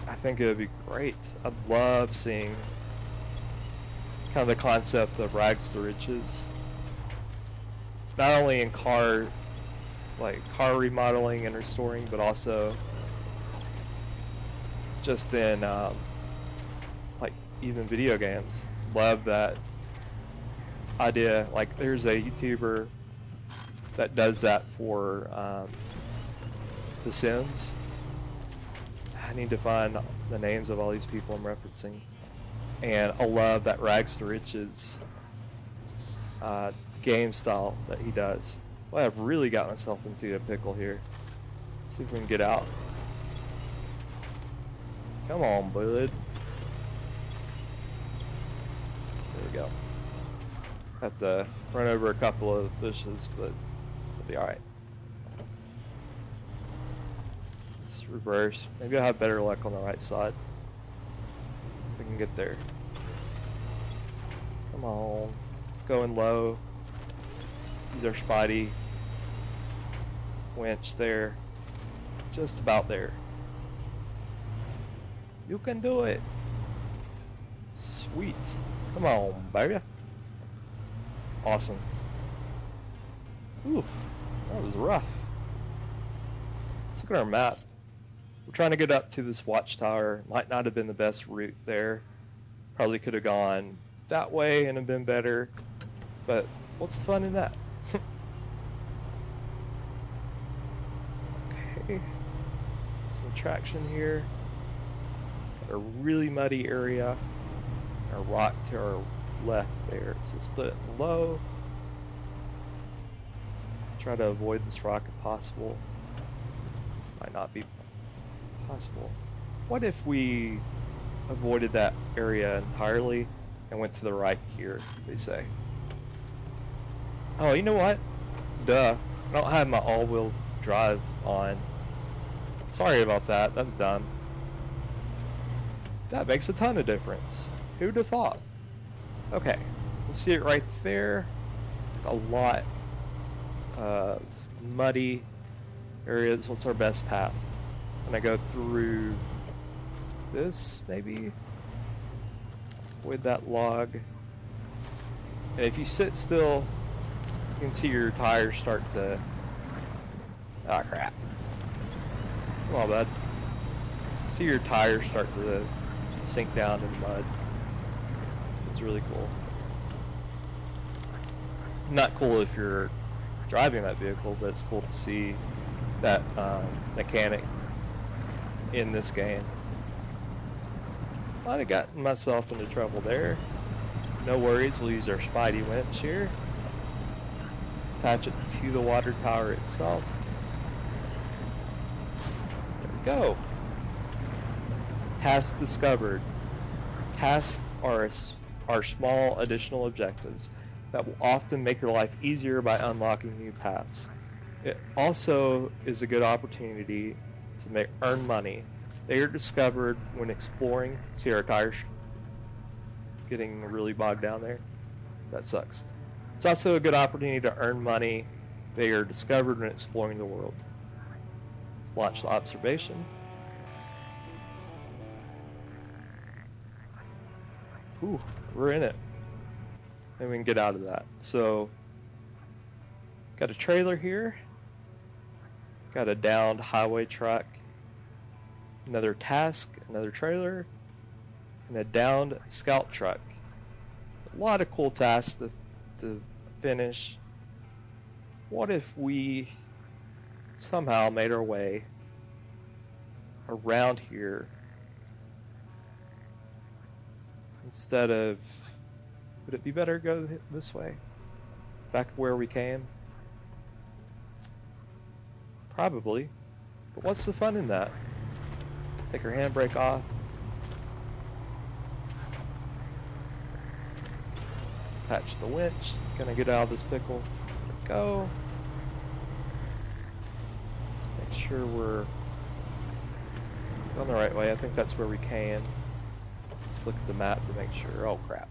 I think it would be great. I'd love seeing kind of the concept of rags to riches, not only in car remodeling and restoring, but also just in like even video games. Love that idea. Like, there's a YouTuber that does that for The Sims. I need to find the names of all these people I'm referencing. And I love that rags to riches game style that he does. Well, I've really got myself into a pickle here. Let's see if we can get out. Come on, bud. There we go. Have to run over a couple of bushes, but it'll be alright. Let's reverse. Maybe I'll have better luck on the right side. If we can get there. Come on. Going low. Use our Spidey. Winch there. Just about there. You can do it. Sweet. Come on, baby. Awesome. Oof. That was rough. Let's look at our map. We're trying to get up to this Watchtower. Might not have been the best route there. Probably could have gone that way and have been better. But what's the fun in that? Okay. Some traction here. Got a really muddy area. A rock to our left there. So let's put it low. Try to avoid this rock if possible. Might not be possible. What if we avoided that area entirely and went to the right here, they say? Oh, you know what? Duh. I don't have my all-wheel drive on. Sorry about that. That was dumb. That makes a ton of difference. Who'd have thought? Okay. You see it right there? It's like a lot of muddy areas. What's our best path? I'm gonna go through this, maybe? With that log. And if you sit still, you can see your tires start to... Ah, crap. Come on, bud. See your tires start to sink down in mud. It's really cool. Not cool if you're driving that vehicle, but it's cool to see that mechanic in this game. Might have gotten myself into trouble there. No worries, we'll use our Spidey winch here. Attach it to the water tower itself. There we go. Task discovered. Tasks are small additional objectives that will often make your life easier by unlocking new paths. It also is a good opportunity to earn money. They are discovered when exploring. See our tires getting really bogged down there? That sucks. It's also a good opportunity to earn money. They are discovered when exploring the world. Let's launch the observation. Ooh, we're in it. And we can get out of that. So, got a trailer here. Got a downed highway truck. Another task, another trailer. And a downed scout truck. A lot of cool tasks to finish. What if we somehow made our way around here instead of... Would it be better to go this way? Back where we came? Probably. But what's the fun in that? Take our handbrake off. Attach the winch. Gonna get out of this pickle. Go. Let's make sure we're going the right way. I think that's where we came. Let's look at the map to make sure. Oh crap.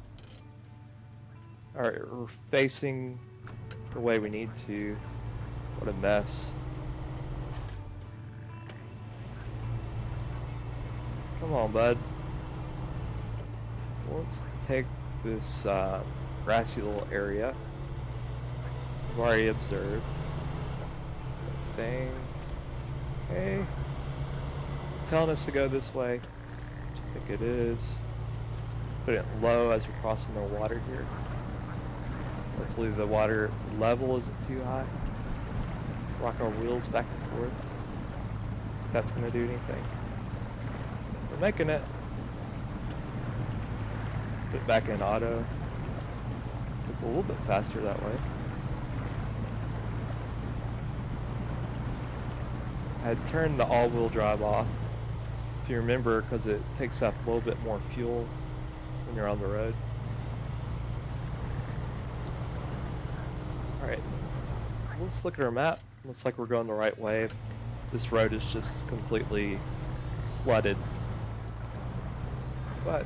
Alright, we're facing the way we need to. What a mess. Come on, bud. Let's take this grassy little area. I've already observed. Thing. Okay. Telling us to go this way. I think it is. Put it low as we're crossing the water here. Hopefully the water level isn't too high. Rock our wheels back and forth. If that's going to do anything. We're making it. Put it back in auto. It's a little bit faster that way. I had turned the all-wheel drive off, if you remember, because it takes up a little bit more fuel when you're on the road. Alright, let's look at our map. Looks like we're going the right way. This road is just completely flooded. But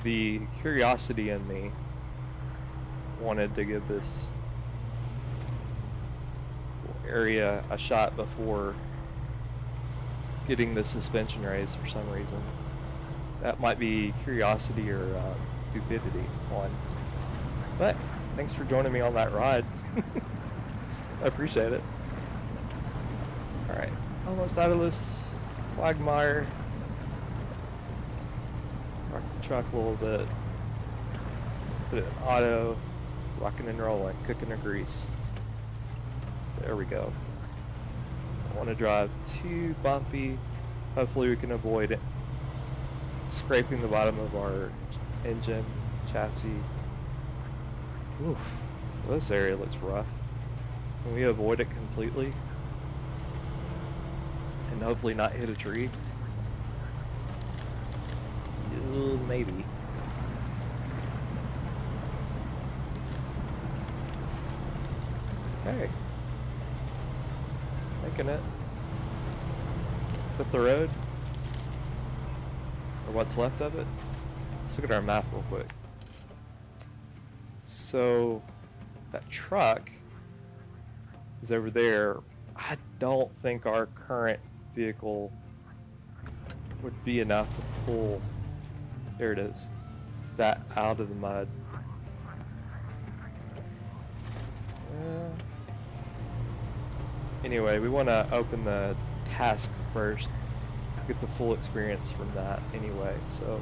the curiosity in me wanted to give this area a shot before getting the suspension raised for some reason. That might be curiosity or stupidity one. But thanks for joining me on that ride. I appreciate it. Alright, almost out of this quagmire. Rock the truck a little bit. Put it in auto. Rocking and rolling. Cooking the grease. There we go. Don't want to drive too bumpy. Hopefully we can avoid it. Scraping the bottom of our engine, chassis. Oof. This area looks rough. Can we avoid it completely? and hopefully not hit a tree. Maybe. Hey. Making it. Is that the road? Or what's left of it? Let's look at our map real quick. So, that truck is over there. I don't think our current vehicle would be enough to pull, there it is, that out of the mud. Anyway, we want to open the task first, get the full experience from that anyway. So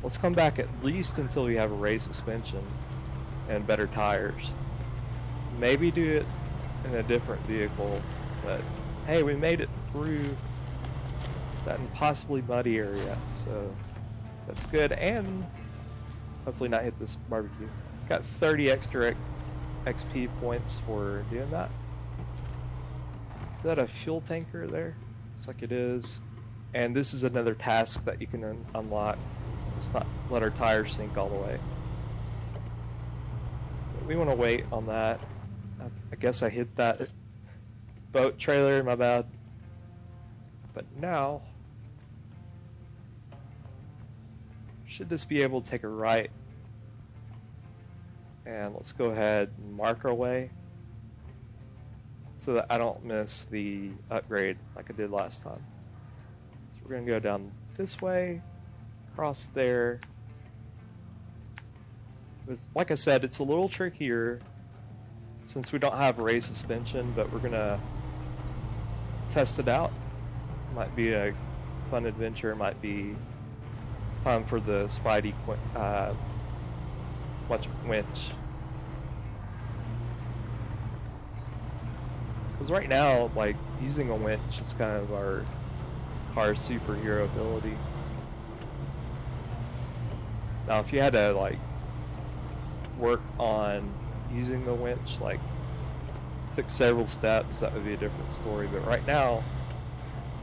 let's come back at least until we have a raised suspension and better tires. Maybe do it in a different vehicle, but hey, we made it through that impossibly muddy area, so that's good. And hopefully not hit this barbecue. Got 30 extra XP points for doing that. Is that a fuel tanker there? Looks like it is. And this is another task that you can unlock. Let's not let our tires sink all the way. But we want to wait on that. I guess I hit that boat trailer, my bad. But now, should just be able to take a right. And let's go ahead and mark our way, so that I don't miss the upgrade like I did last time. So we're going to go down this way, across there. Like I said, it's a little trickier since we don't have raised suspension, but we're going to test it out. Might be a fun adventure. Might be time for the Spidey Winch. Because right now, like, using a winch is kind of our car's superhero ability. Now, if you had to, like, work on using the winch, like, took several steps, that would be a different story. But right now,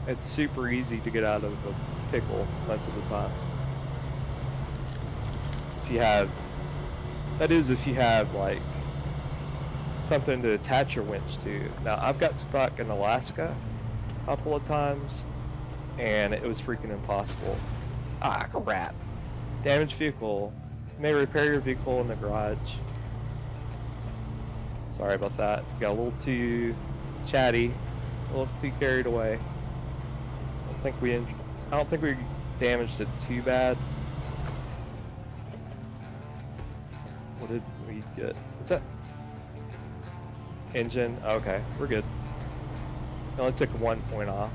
it's super easy to get out of a pickle most of the time. If you have, that is, if you have, like, something to attach your winch to. Now, I've got stuck in Alaska a couple of times, and it was freaking impossible. Ah, crap. Damaged vehicle. You may repair your vehicle in the garage. Sorry about that. Got a little too chatty, a little too carried away. I don't think we damaged it too bad. What did we get? Is that engine? Okay, we're good. It only took 1 point off.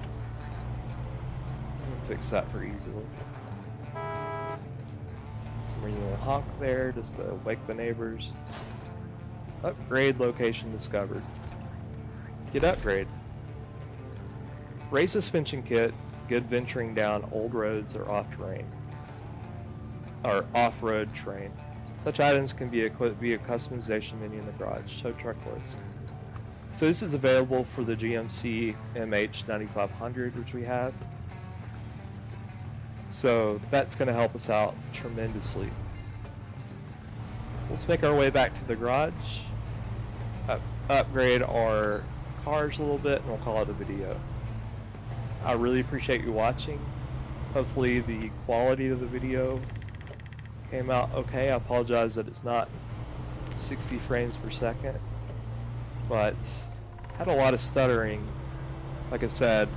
We'll fix that pretty easily. So we're gonna honk there just to wake the neighbors. Upgrade location discovered. Get upgrade. Race suspension kit. Good venturing down old roads or off-terrain. Or off-road terrain. Such items can be equipped via customization menu in the garage. Show truck list. So this is available for the GMC MH9500, which we have. So that's going to help us out tremendously. Let's make our way back to the garage. Upgrade our cars a little bit, and we'll call it a video. I really appreciate you watching. Hopefully the quality of the video came out okay. I apologize that it's not 60 frames per second, but had a lot of stuttering, like I said,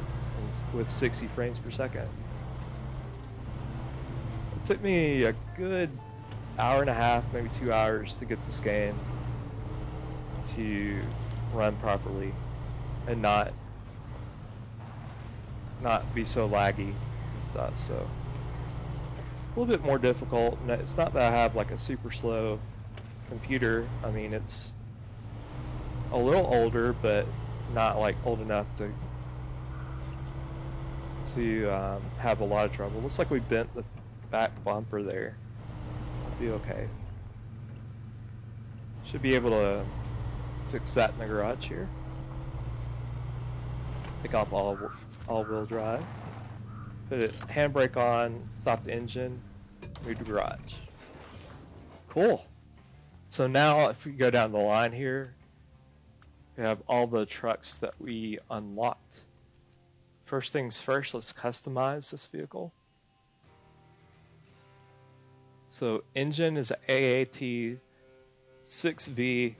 with 60 frames per second. It took me a good hour and a half, maybe 2 hours to get this game to run properly and not be so laggy and stuff. So a little bit more difficult. It's not that I have like a super slow computer. I mean, it's a little older, but not like old enough to have a lot of trouble. Looks like we bent the back bumper there. I'll be okay. Should be able to fix that in the garage here. Take off all all-wheel drive. Put a handbrake on, stop the engine, move to garage. Cool. So now if we go down the line here, we have all the trucks that we unlocked. First things first, let's customize this vehicle. So engine is an AAT 6V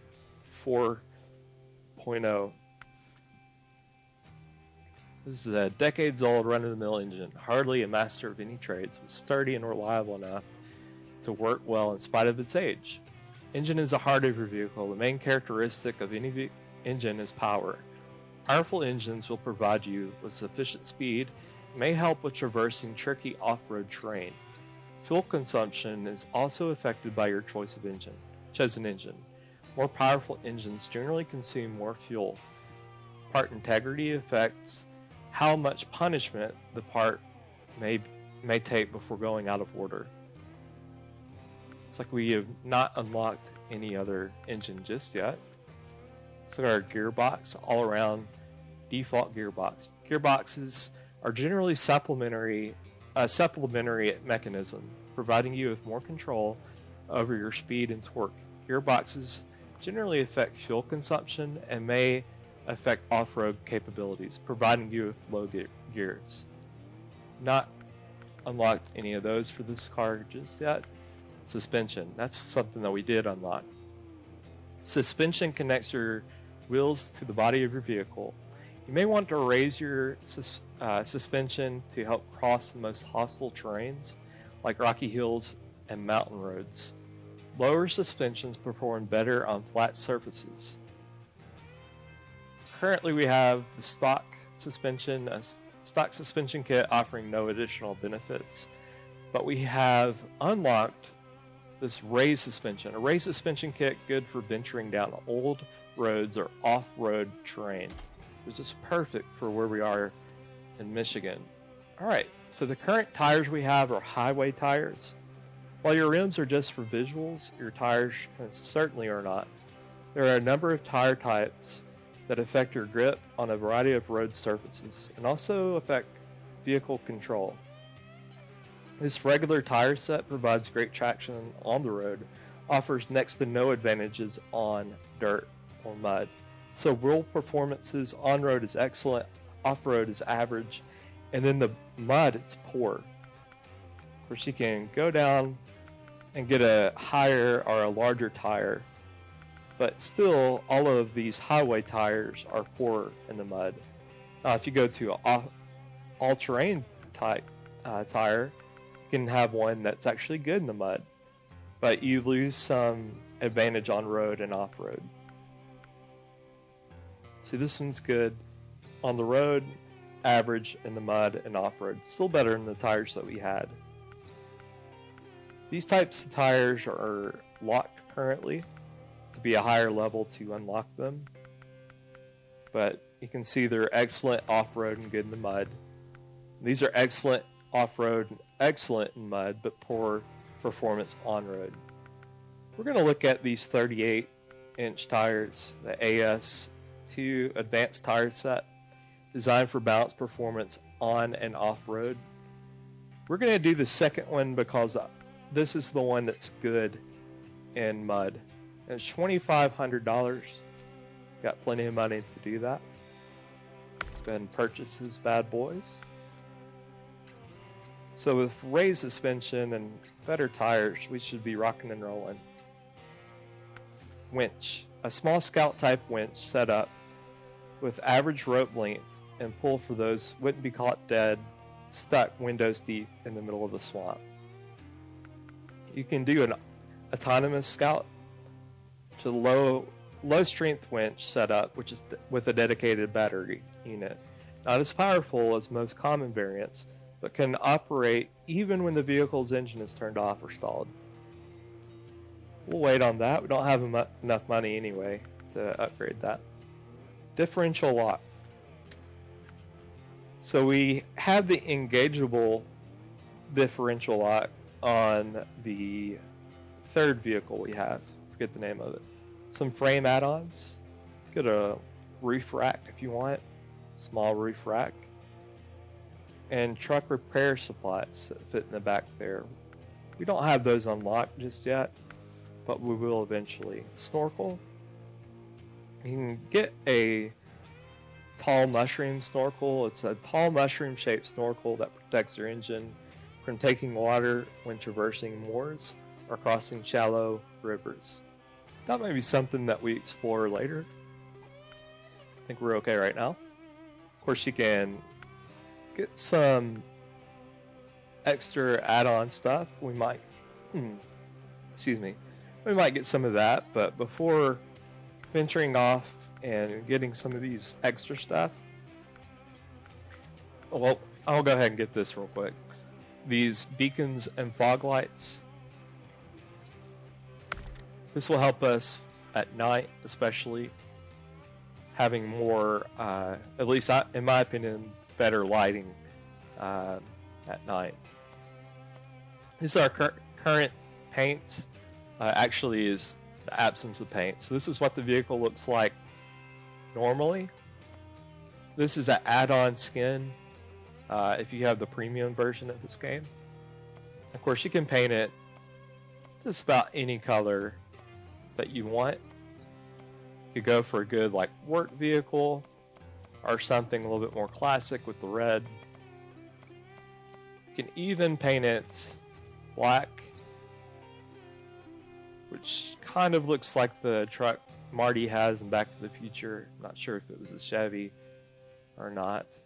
4.0. This is a decades-old run-of-the-mill engine, hardly a master of any trades, but sturdy and reliable enough to work well in spite of its age. Engine is the heart of your vehicle. The main characteristic of any engine is power. Powerful engines will provide you with sufficient speed and may help with traversing tricky off-road terrain. Fuel consumption is also affected by your chosen engine. More powerful engines generally consume more fuel. Part integrity affects how much punishment the part may take before going out of order. It's like we have not unlocked any other engine just yet. So our gearbox, all around default gearbox. Gearboxes are generally supplementary mechanism, providing you with more control over your speed and torque. Gearboxes generally affect fuel consumption and may affect off-road capabilities, providing you with low gears. Not unlocked any of those for this car just yet. Suspension, that's something that we did unlock. Suspension connects your wheels to the body of your vehicle. You may want to raise your suspension to help cross the most hostile terrains, like rocky hills and mountain roads. Lower suspensions perform better on flat surfaces. Currently we have the stock suspension kit offering no additional benefits, but we have unlocked this raised suspension. A raised suspension kit good for venturing down old roads or off-road terrain, which is perfect for where we are in Michigan. Alright, so the current tires we have are highway tires. While your rims are just for visuals, your tires certainly are not. There are a number of tire types that affect your grip on a variety of road surfaces and also affect vehicle control. This regular tire set provides great traction on the road, offers next to no advantages on dirt or mud. So wheel performances on-road is excellent, off-road is average, and then the mud, it's poor. Of course, you can go down and get a higher or a larger tire, but still, all of these highway tires are poor in the mud. If you go to an all-terrain type tire, you can have one that's actually good in the mud, but you lose some advantage on road and off-road. See, this one's good on the road, average in the mud and off-road. Still better than the tires that we had. These types of tires are locked currently to be a higher level to unlock them, but you can see they're excellent off-road and good in the mud. These are excellent off-road and excellent in mud, but poor performance on-road. We're going to look at these 38-inch tires, the AS2 Advanced Tire Set, designed for balanced performance on and off-road. We're going to do the second one because this is the one that's good in mud. And it's $2,500. Got plenty of money to do that. Let's go ahead and purchase these bad boys. So with raised suspension and better tires, we should be rocking and rolling. Winch. A small scout type winch set up with average rope length and pull for those who wouldn't be caught dead, stuck windows deep in the middle of the swamp. You can do an autonomous scout to low strength winch setup, which is with a dedicated battery unit. Not as powerful as most common variants, but can operate even when the vehicle's engine is turned off or stalled. We'll wait on that. We don't have enough money anyway to upgrade that. Differential lock. So we have the engageable differential lock on the third vehicle we have. Forget the name of it. Some frame add-ons. Get a roof rack if you want. Small roof rack. and truck repair supplies that fit in the back there. We don't have those unlocked just yet, but we will eventually. Snorkel. You can get a tall mushroom snorkel. It's a tall mushroom shaped snorkel that protects your engine from taking water when traversing moors or crossing shallow rivers. That may be something that we explore later. I think we're okay right now. Of course, you can get some extra add-on stuff. We might get some of that, but before venturing off and getting some of these extra stuff, well, I'll go ahead and get this real quick. These beacons and fog lights. This will help us at night, especially having more, at least in my opinion, better lighting at night. This is our current paint. Actually is the absence of paint. So this is what the vehicle looks like normally. This is an add-on skin if you have the premium version of this game. Of course, you can paint it just about any color that you want. You could go for a good like work vehicle or something a little bit more classic with the red. You can even paint it black, which kind of looks like the truck Marty has in Back to the Future. I'm not sure if it was a Chevy or not.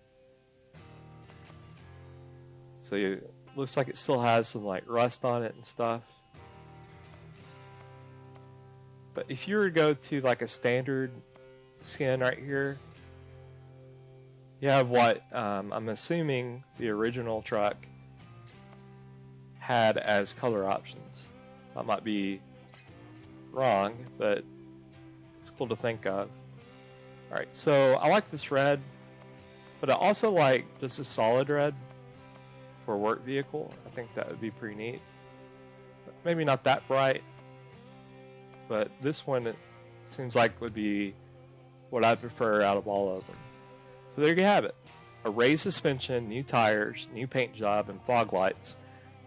So it looks like it still has some like rust on it and stuff. But if you were to go to like a standard skin right here, you have what I'm assuming the original truck had as color options. That might be wrong, but it's cool to think of. Alright, so I like this red, but I also like just a solid red for a work vehicle. I think that would be pretty neat. Maybe not that bright, but this one it seems like would be what I prefer out of all of them. So there you have it. A raised suspension, new tires, new paint job, and fog lights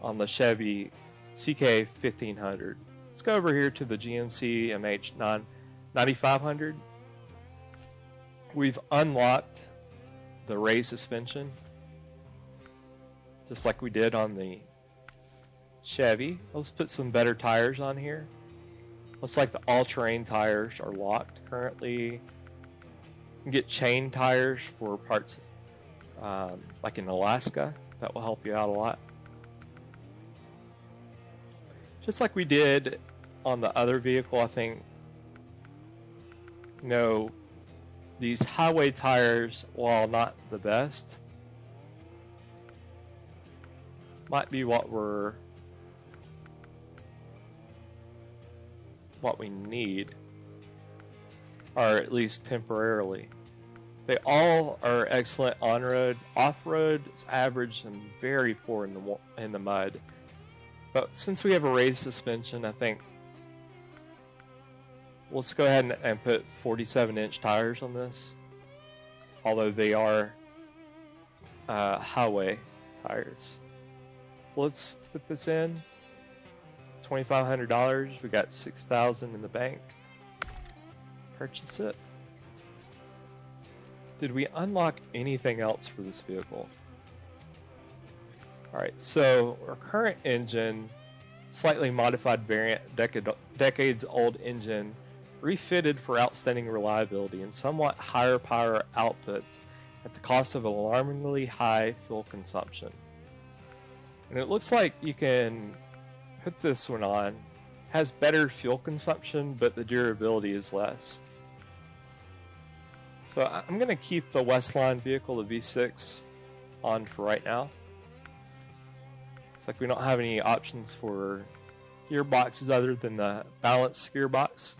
on the Chevy CK 1500. Let's go over here to the GMC MH 9500. We've unlocked the raised suspension, just like we did on the Chevy. Let's put some better tires on here. Looks like the all-terrain tires are locked currently. You can get chain tires for parts like in Alaska. That will help you out a lot. Just like we did on the other vehicle, I think, you know, these highway tires, while not the best, might be what we need, or at least temporarily. They all are excellent on-road. Off-road is average and very poor in the mud. But since we have a raised suspension, I think let's go ahead and put 47-inch tires on this, although they are highway tires. So let's put this in. $2,500. We got $6,000 in the bank. Purchase it. Did we unlock anything else for this vehicle? Alright, so our current engine, slightly modified variant, decades old engine, refitted for outstanding reliability and somewhat higher power outputs at the cost of alarmingly high fuel consumption. And it looks like you can put this one on. It has better fuel consumption, but the durability is less. So I'm going to keep the Westline vehicle, the V6, on for right now. It's like we don't have any options for gearboxes other than the balanced gearbox.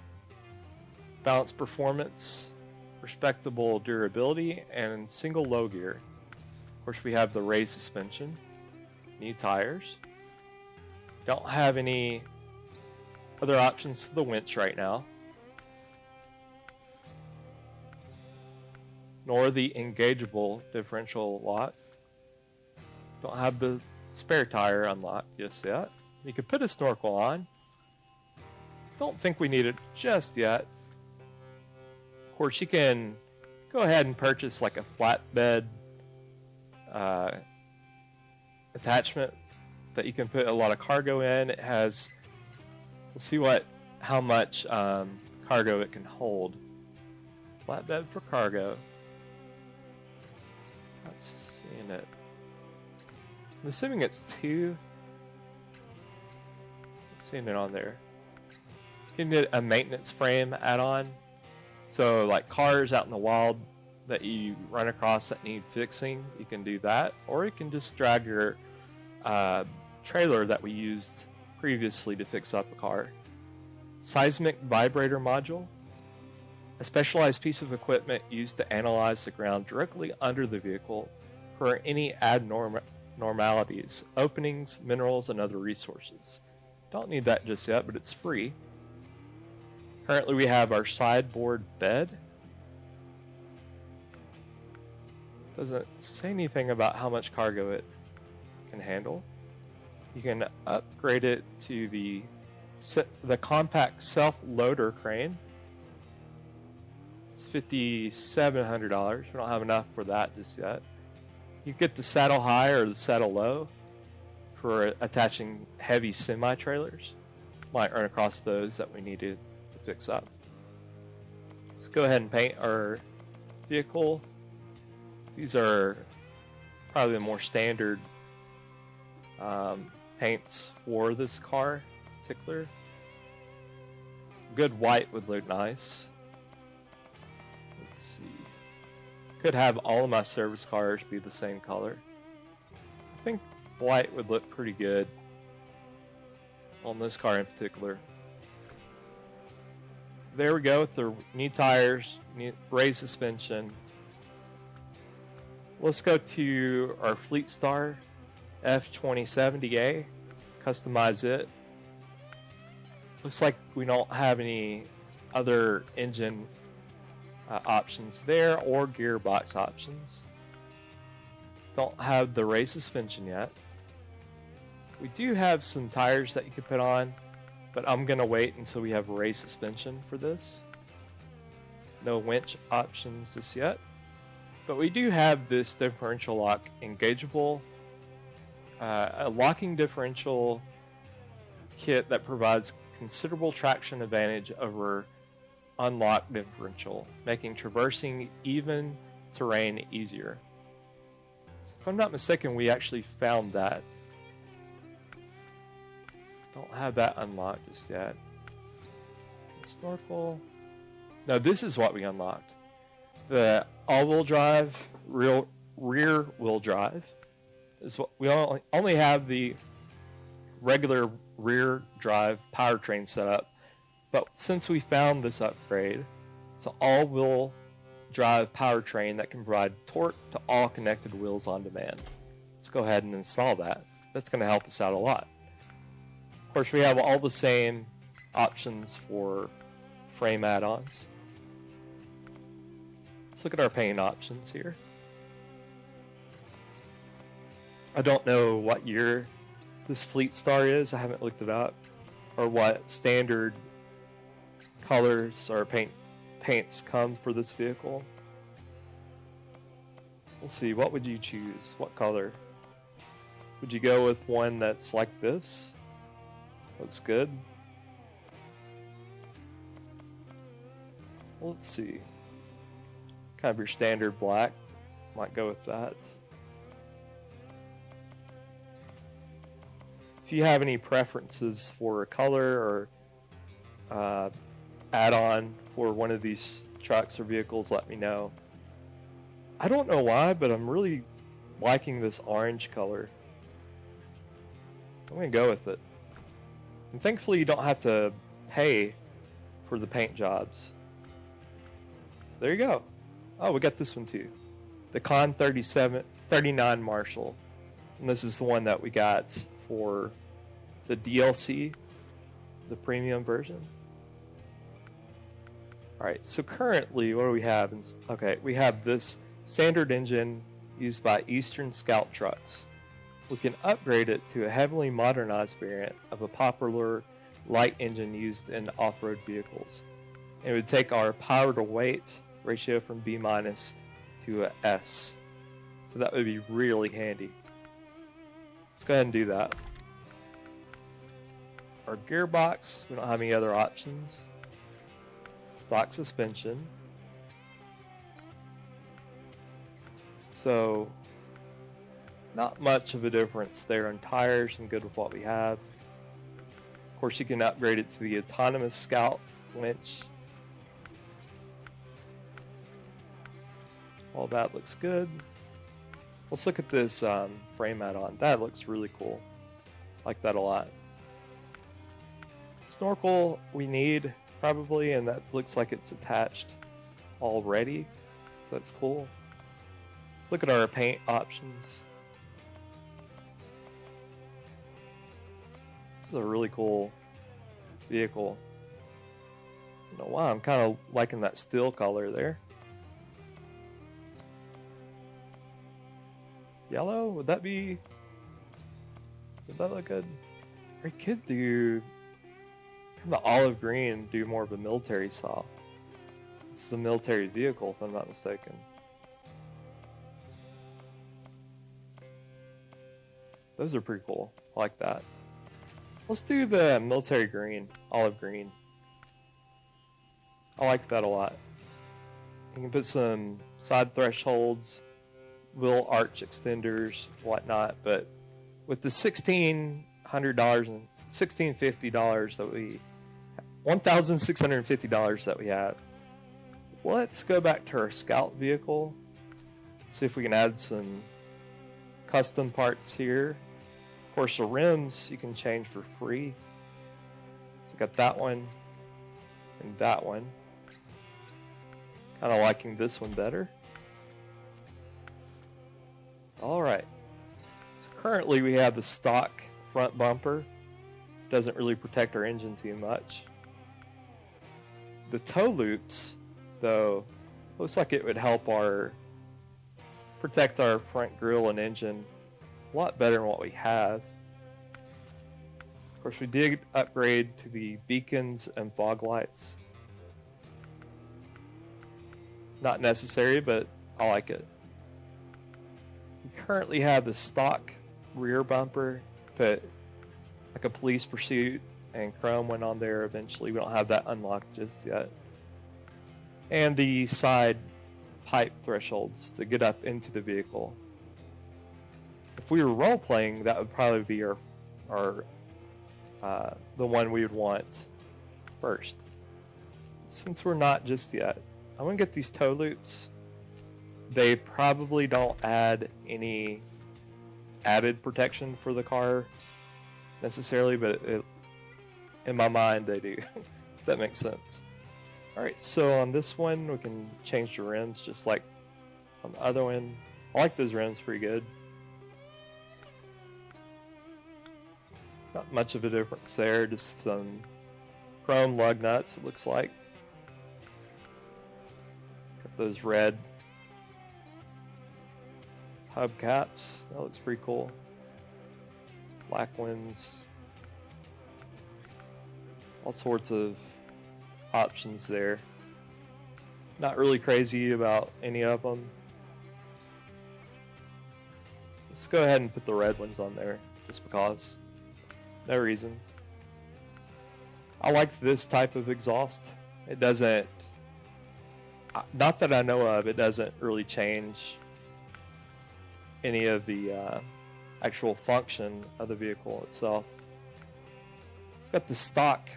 Balanced performance, respectable durability, and single low gear. Of course, we have the raised suspension, new tires. Don't have any other options to the winch right now, nor the engageable differential lock. Don't have the spare tire unlocked just yet. You could put a snorkel on. Don't think we need it just yet. Of course, you can go ahead and purchase like a flatbed attachment that you can put a lot of cargo in. It has, let's see how much cargo it can hold. Flatbed for cargo. Not seeing it. I'm assuming it's 2. Seeing it on there. You can get a maintenance frame add-on. So like cars out in the wild that you run across that need fixing, you can do that. Or you can just drag your trailer that we used previously to fix up a car. Seismic Vibrator module. A specialized piece of equipment used to analyze the ground directly under the vehicle for any abnormalities, openings, minerals, and other resources. Don't need that just yet, but it's free. Currently we have our sideboard bed. Doesn't say anything about how much cargo it can handle. You can upgrade it to the compact self-loader crane. It's $5,700. We don't have enough for that just yet. You get the saddle high or the saddle low for attaching heavy semi-trailers. Might run across those that we needed to fix up. Let's go ahead and paint our vehicle. These are probably the more standard paints for this car in particular. Good white would look nice. Let's see. Could have all of my service cars be the same color. I think white would look pretty good on this car in particular. There we go with the new tires, new raised suspension. Let's go to our Fleet Star F2070A, customize it. Looks like we don't have any other engine options there or gearbox options. Don't have the raised suspension yet. We do have some tires that you can put on, but I'm gonna wait until we have raised suspension for this. No winch options just yet, but we do have this differential lock engageable, a locking differential kit that provides considerable traction advantage over unlocked differential, making traversing even terrain easier. So if I'm not mistaken, we actually found that. Don't have that unlocked just yet. Snorkel. No, this is what we unlocked. The all-wheel drive, rear-wheel drive is what we only have the regular rear drive powertrain set up. But since we found this upgrade, it's an all-wheel drive powertrain that can provide torque to all connected wheels on demand. Let's go ahead and install that. That's going to help us out a lot. Of course, we have all the same options for frame add-ons. Let's look at our paint options here. I don't know what year this Fleet Star is. I haven't looked it up. Or what standard colors or paints come for this vehicle. We'll see. What would you choose? What color? Would you go with one that's like this? Looks good. Well, let's see. Kind of your standard black. Might go with that. If you have any preferences for a color or add-on for one of these trucks or vehicles, let me know. I don't know why, but I'm really liking this orange color. I'm going to go with it. And thankfully you don't have to pay for the paint jobs. So there you go. Oh, we got this one too. The Con 39 Marshall. And this is the one that we got for the DLC, the premium version. Alright, so currently, what do we have? Okay, we have this standard engine used by Eastern Scout trucks. we can upgrade it to a heavily modernized variant of a popular light engine used in off-road vehicles. It would take our power to weight ratio from B- to a S. So that would be really handy. Let's go ahead and do that. Our gearbox, we don't have any other options. Stock suspension. So, not much of a difference there on tires. I'm good with what we have. Of course, you can upgrade it to the autonomous Scout winch. All that looks good. Let's look at this frame add-on. That looks really cool. Like that a lot. Snorkel we need probably, and that looks like it's attached already. So that's cool. Look at our paint options. This is a really cool vehicle. I don't know why, I'm kind of liking that steel color there. Yellow? Would that look good? Or you could do kind of olive green, do more of a military style. This is a military vehicle, if I'm not mistaken. Those are pretty cool. I like that. Let's do the military green, olive green. I like that a lot. You can put some side thresholds, wheel arch extenders, whatnot, but with the $1,650 that we have, let's go back to our Scout vehicle, see if we can add some custom parts here. Of course, the rims you can change for free. So got that one and that one. Kind of liking this one better. Alright, so currently we have the stock front bumper. Doesn't really protect our engine too much. The toe loops, though, looks like it would help protect our front grille and engine a lot better than what we have. Of course, we did upgrade to the beacons and fog lights. Not necessary, but I like it. We currently have the stock rear bumper, but like a police pursuit and chrome went on there eventually. We don't have that unlocked just yet. And the side pipe thresholds to get up into the vehicle. If we were role playing, that would probably be the one we would want first. Since we're not just yet, I'm gonna get these toe loops. They probably don't add any added protection for the car necessarily, but in my mind they do. If that makes sense. Alright, so on this one we can change the rims just like on the other one. I like those rims pretty good. Not much of a difference there, just some chrome lug nuts it looks like. Got those red hubcaps, that looks pretty cool. Black ones. All sorts of options there. Not really crazy about any of them. Let's go ahead and put the red ones on there, just because. No reason. I like this type of exhaust. It doesn't, not that I know of, it doesn't really change any of the actual function of the vehicle itself. Got the stock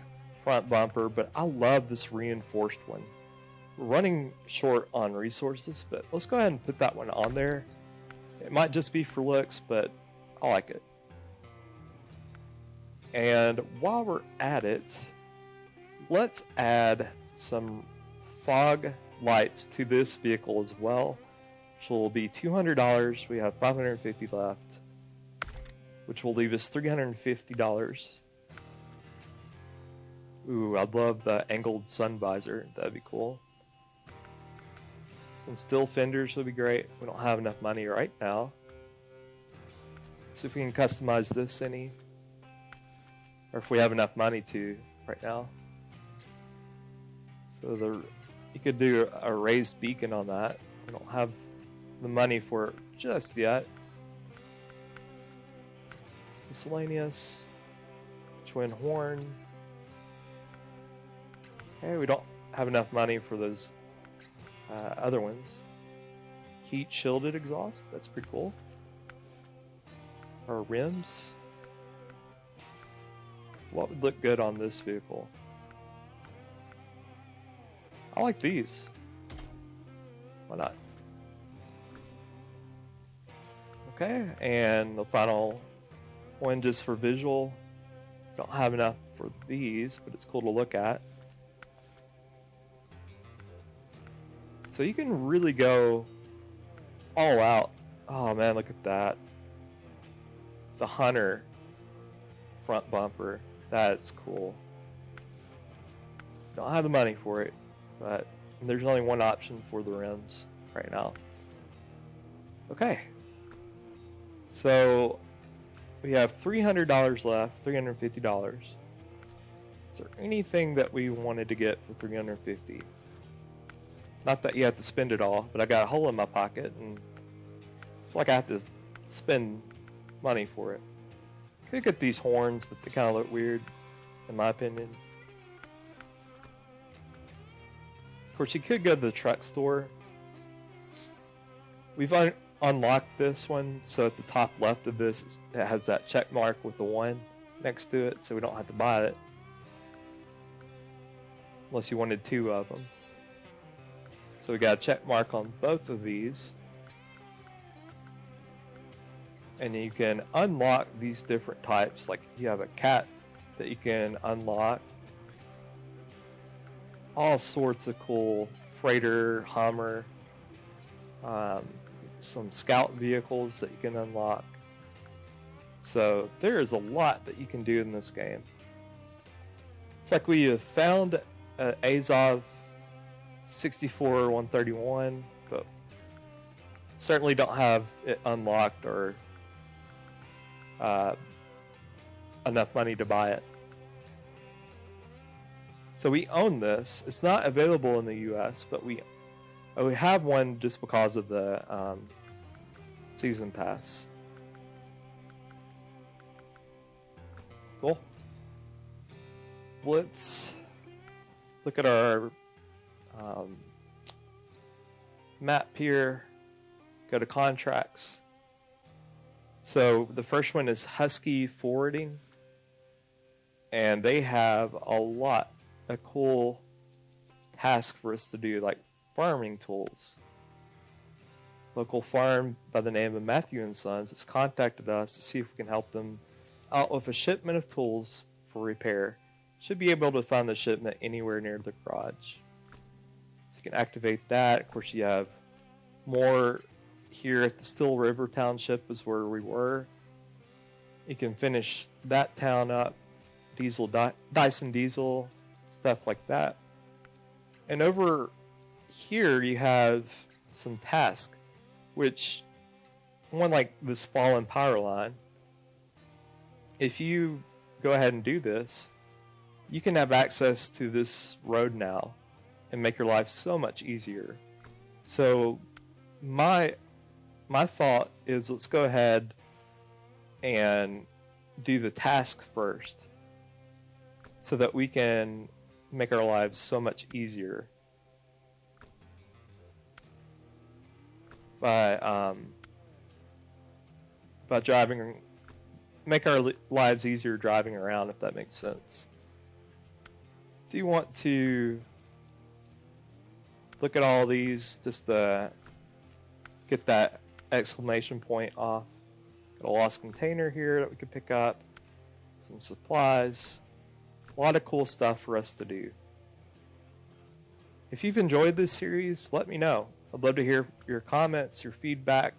front bumper, but I love this reinforced one. We're running short on resources, but let's go ahead and put that one on there. It might just be for looks, but I like it. And while we're at it, let's add some fog lights to this vehicle as well, which will be $200. We have $550 left, which will leave us $350. Ooh, I'd love the angled sun visor. That'd be cool. Some steel fenders would be great. We don't have enough money right now. See if we can customize this any, or if we have enough money to right now. So you could do a raised beacon on that. We don't have the money for it just yet. Miscellaneous, twin horn. Okay, we don't have enough money for those other ones. Heat shielded exhaust, that's pretty cool. Our rims. What would look good on this vehicle? I like these. Why not? Okay, and the final one just for visual. Don't have enough for these, but it's cool to look at. So you can really go all out. Oh man, look at that. The Hunter front bumper. That's cool. Don't have the money for it, but there's only one option for the rims right now. Okay. So we have $300 left, $350. Is there anything that we wanted to get for $350? Not that you have to spend it all, but I got a hole in my pocket and I feel like I have to spend money for it. Could get these horns, but they kind of look weird, in my opinion. Of course, you could go to the truck store. We've unlocked this one, so at the top left of this, it has that check mark with the 1 next to it, so we don't have to buy it. Unless you wanted 2 of them. So we got a check mark on both of these. And you can unlock these different types. Like you have a cat that you can unlock. All sorts of cool freighter, Hummer, some scout vehicles that you can unlock. So there is a lot that you can do in this game. It's like we have found Azov 64-131, but certainly don't have it unlocked or enough money to buy it. So we own this. It's not available in the US, but we have one just because of the season pass. Cool. Let's look at our map here. Go to contracts. So the first one is Husky Forwarding, and they have a lot of cool tasks for us to do, like farming tools. Local farm by the name of Matthew and Sons has contacted us to see if we can help them out with a shipment of tools for repair. Should be able to find the shipment anywhere near the garage. So you can activate that. Of course, you have more here at the Still River Township is where we were. You can finish that town up. Dyson Diesel, stuff like that. And over here you have some tasks, which one like this fallen power line. If you go ahead and do this, you can have access to this road now and make your life so much easier. So my thought is, let's go ahead and do the task first so that we can make our lives so much easier by driving, make our lives easier driving around, if that makes sense. Do you want to look at all these just to get that exclamation point off? Got a lost container here that we could pick up, some supplies, a lot of cool stuff for us to do. If you've enjoyed this series, let me know. I'd love to hear your comments, your feedback.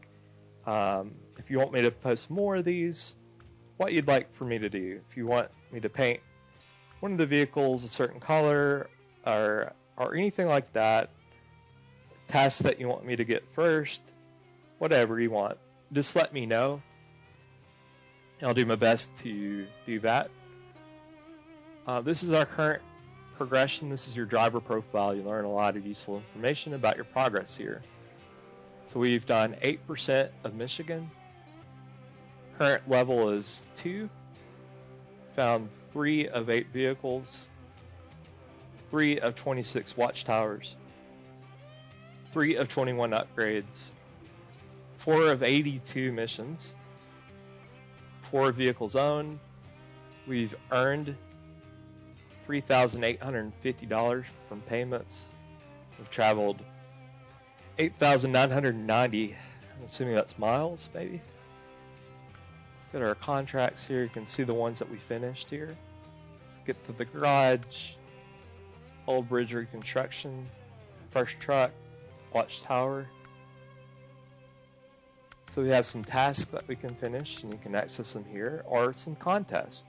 If you want me to post more of these, what you'd like for me to do. If you want me to paint one of the vehicles a certain color or anything like that, tasks that you want me to get first, whatever you want, just let me know. I'll do my best to do that. This is our current progression. This is your driver profile. You learn a lot of useful information about your progress here. So we've done 8% of Michigan. Current level is 2. Found 3 of 8 vehicles. 3 of 26 watchtowers. 3 of 21 upgrades. 4 of 82 missions. 4 vehicles owned. We've earned $3,850 from payments. We've traveled 8,990. I'm assuming that's miles, maybe. Let's go to our contracts here. You can see the ones that we finished here. Let's get to the garage. Old bridge reconstruction. First truck. Watchtower. So we have some tasks that we can finish, and you can access them here, or some contests.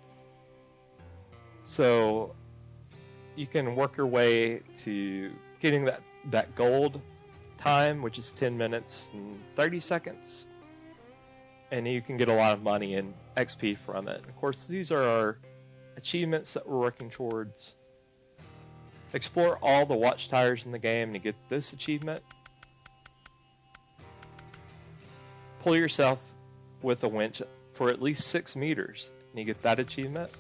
So you can work your way to getting that gold time, which is 10 minutes and 30 seconds. And you can get a lot of money and XP from it. Of course, these are our achievements that we're working towards. Explore all the watchtowers in the game and you get this achievement. Pull yourself with a winch for at least 6 meters and you get that achievement.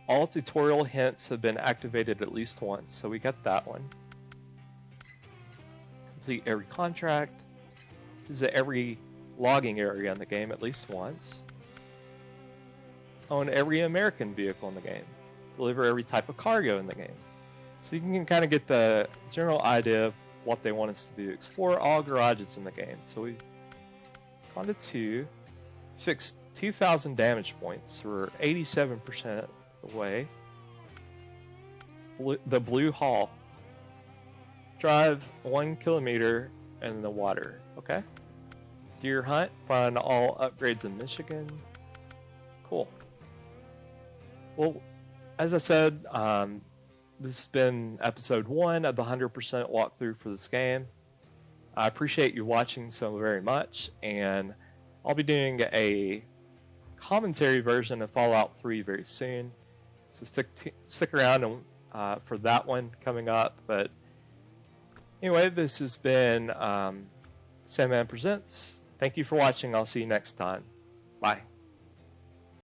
All tutorial hints have been activated at least once, so we got that one. Complete every contract. Visit every logging area in the game at least once. Own every American vehicle in the game. Deliver every type of cargo in the game. So you can kind of get the general idea of what they want us to do. Explore all garages in the game. So we've gone to 2. Fixed 2,000 damage points. We're 87% away. The Blue Hall. Drive 1 kilometer in the water. Okay. Deer hunt. Find all upgrades in Michigan. Cool. Well, as I said, this has been episode 1 of the 100% walkthrough for this game. I appreciate you watching so very much, and I'll be doing a commentary version of Fallout 3 very soon. So stick around for that one coming up. But anyway, this has been Sandman Presents. Thank you for watching. I'll see you next time. Bye.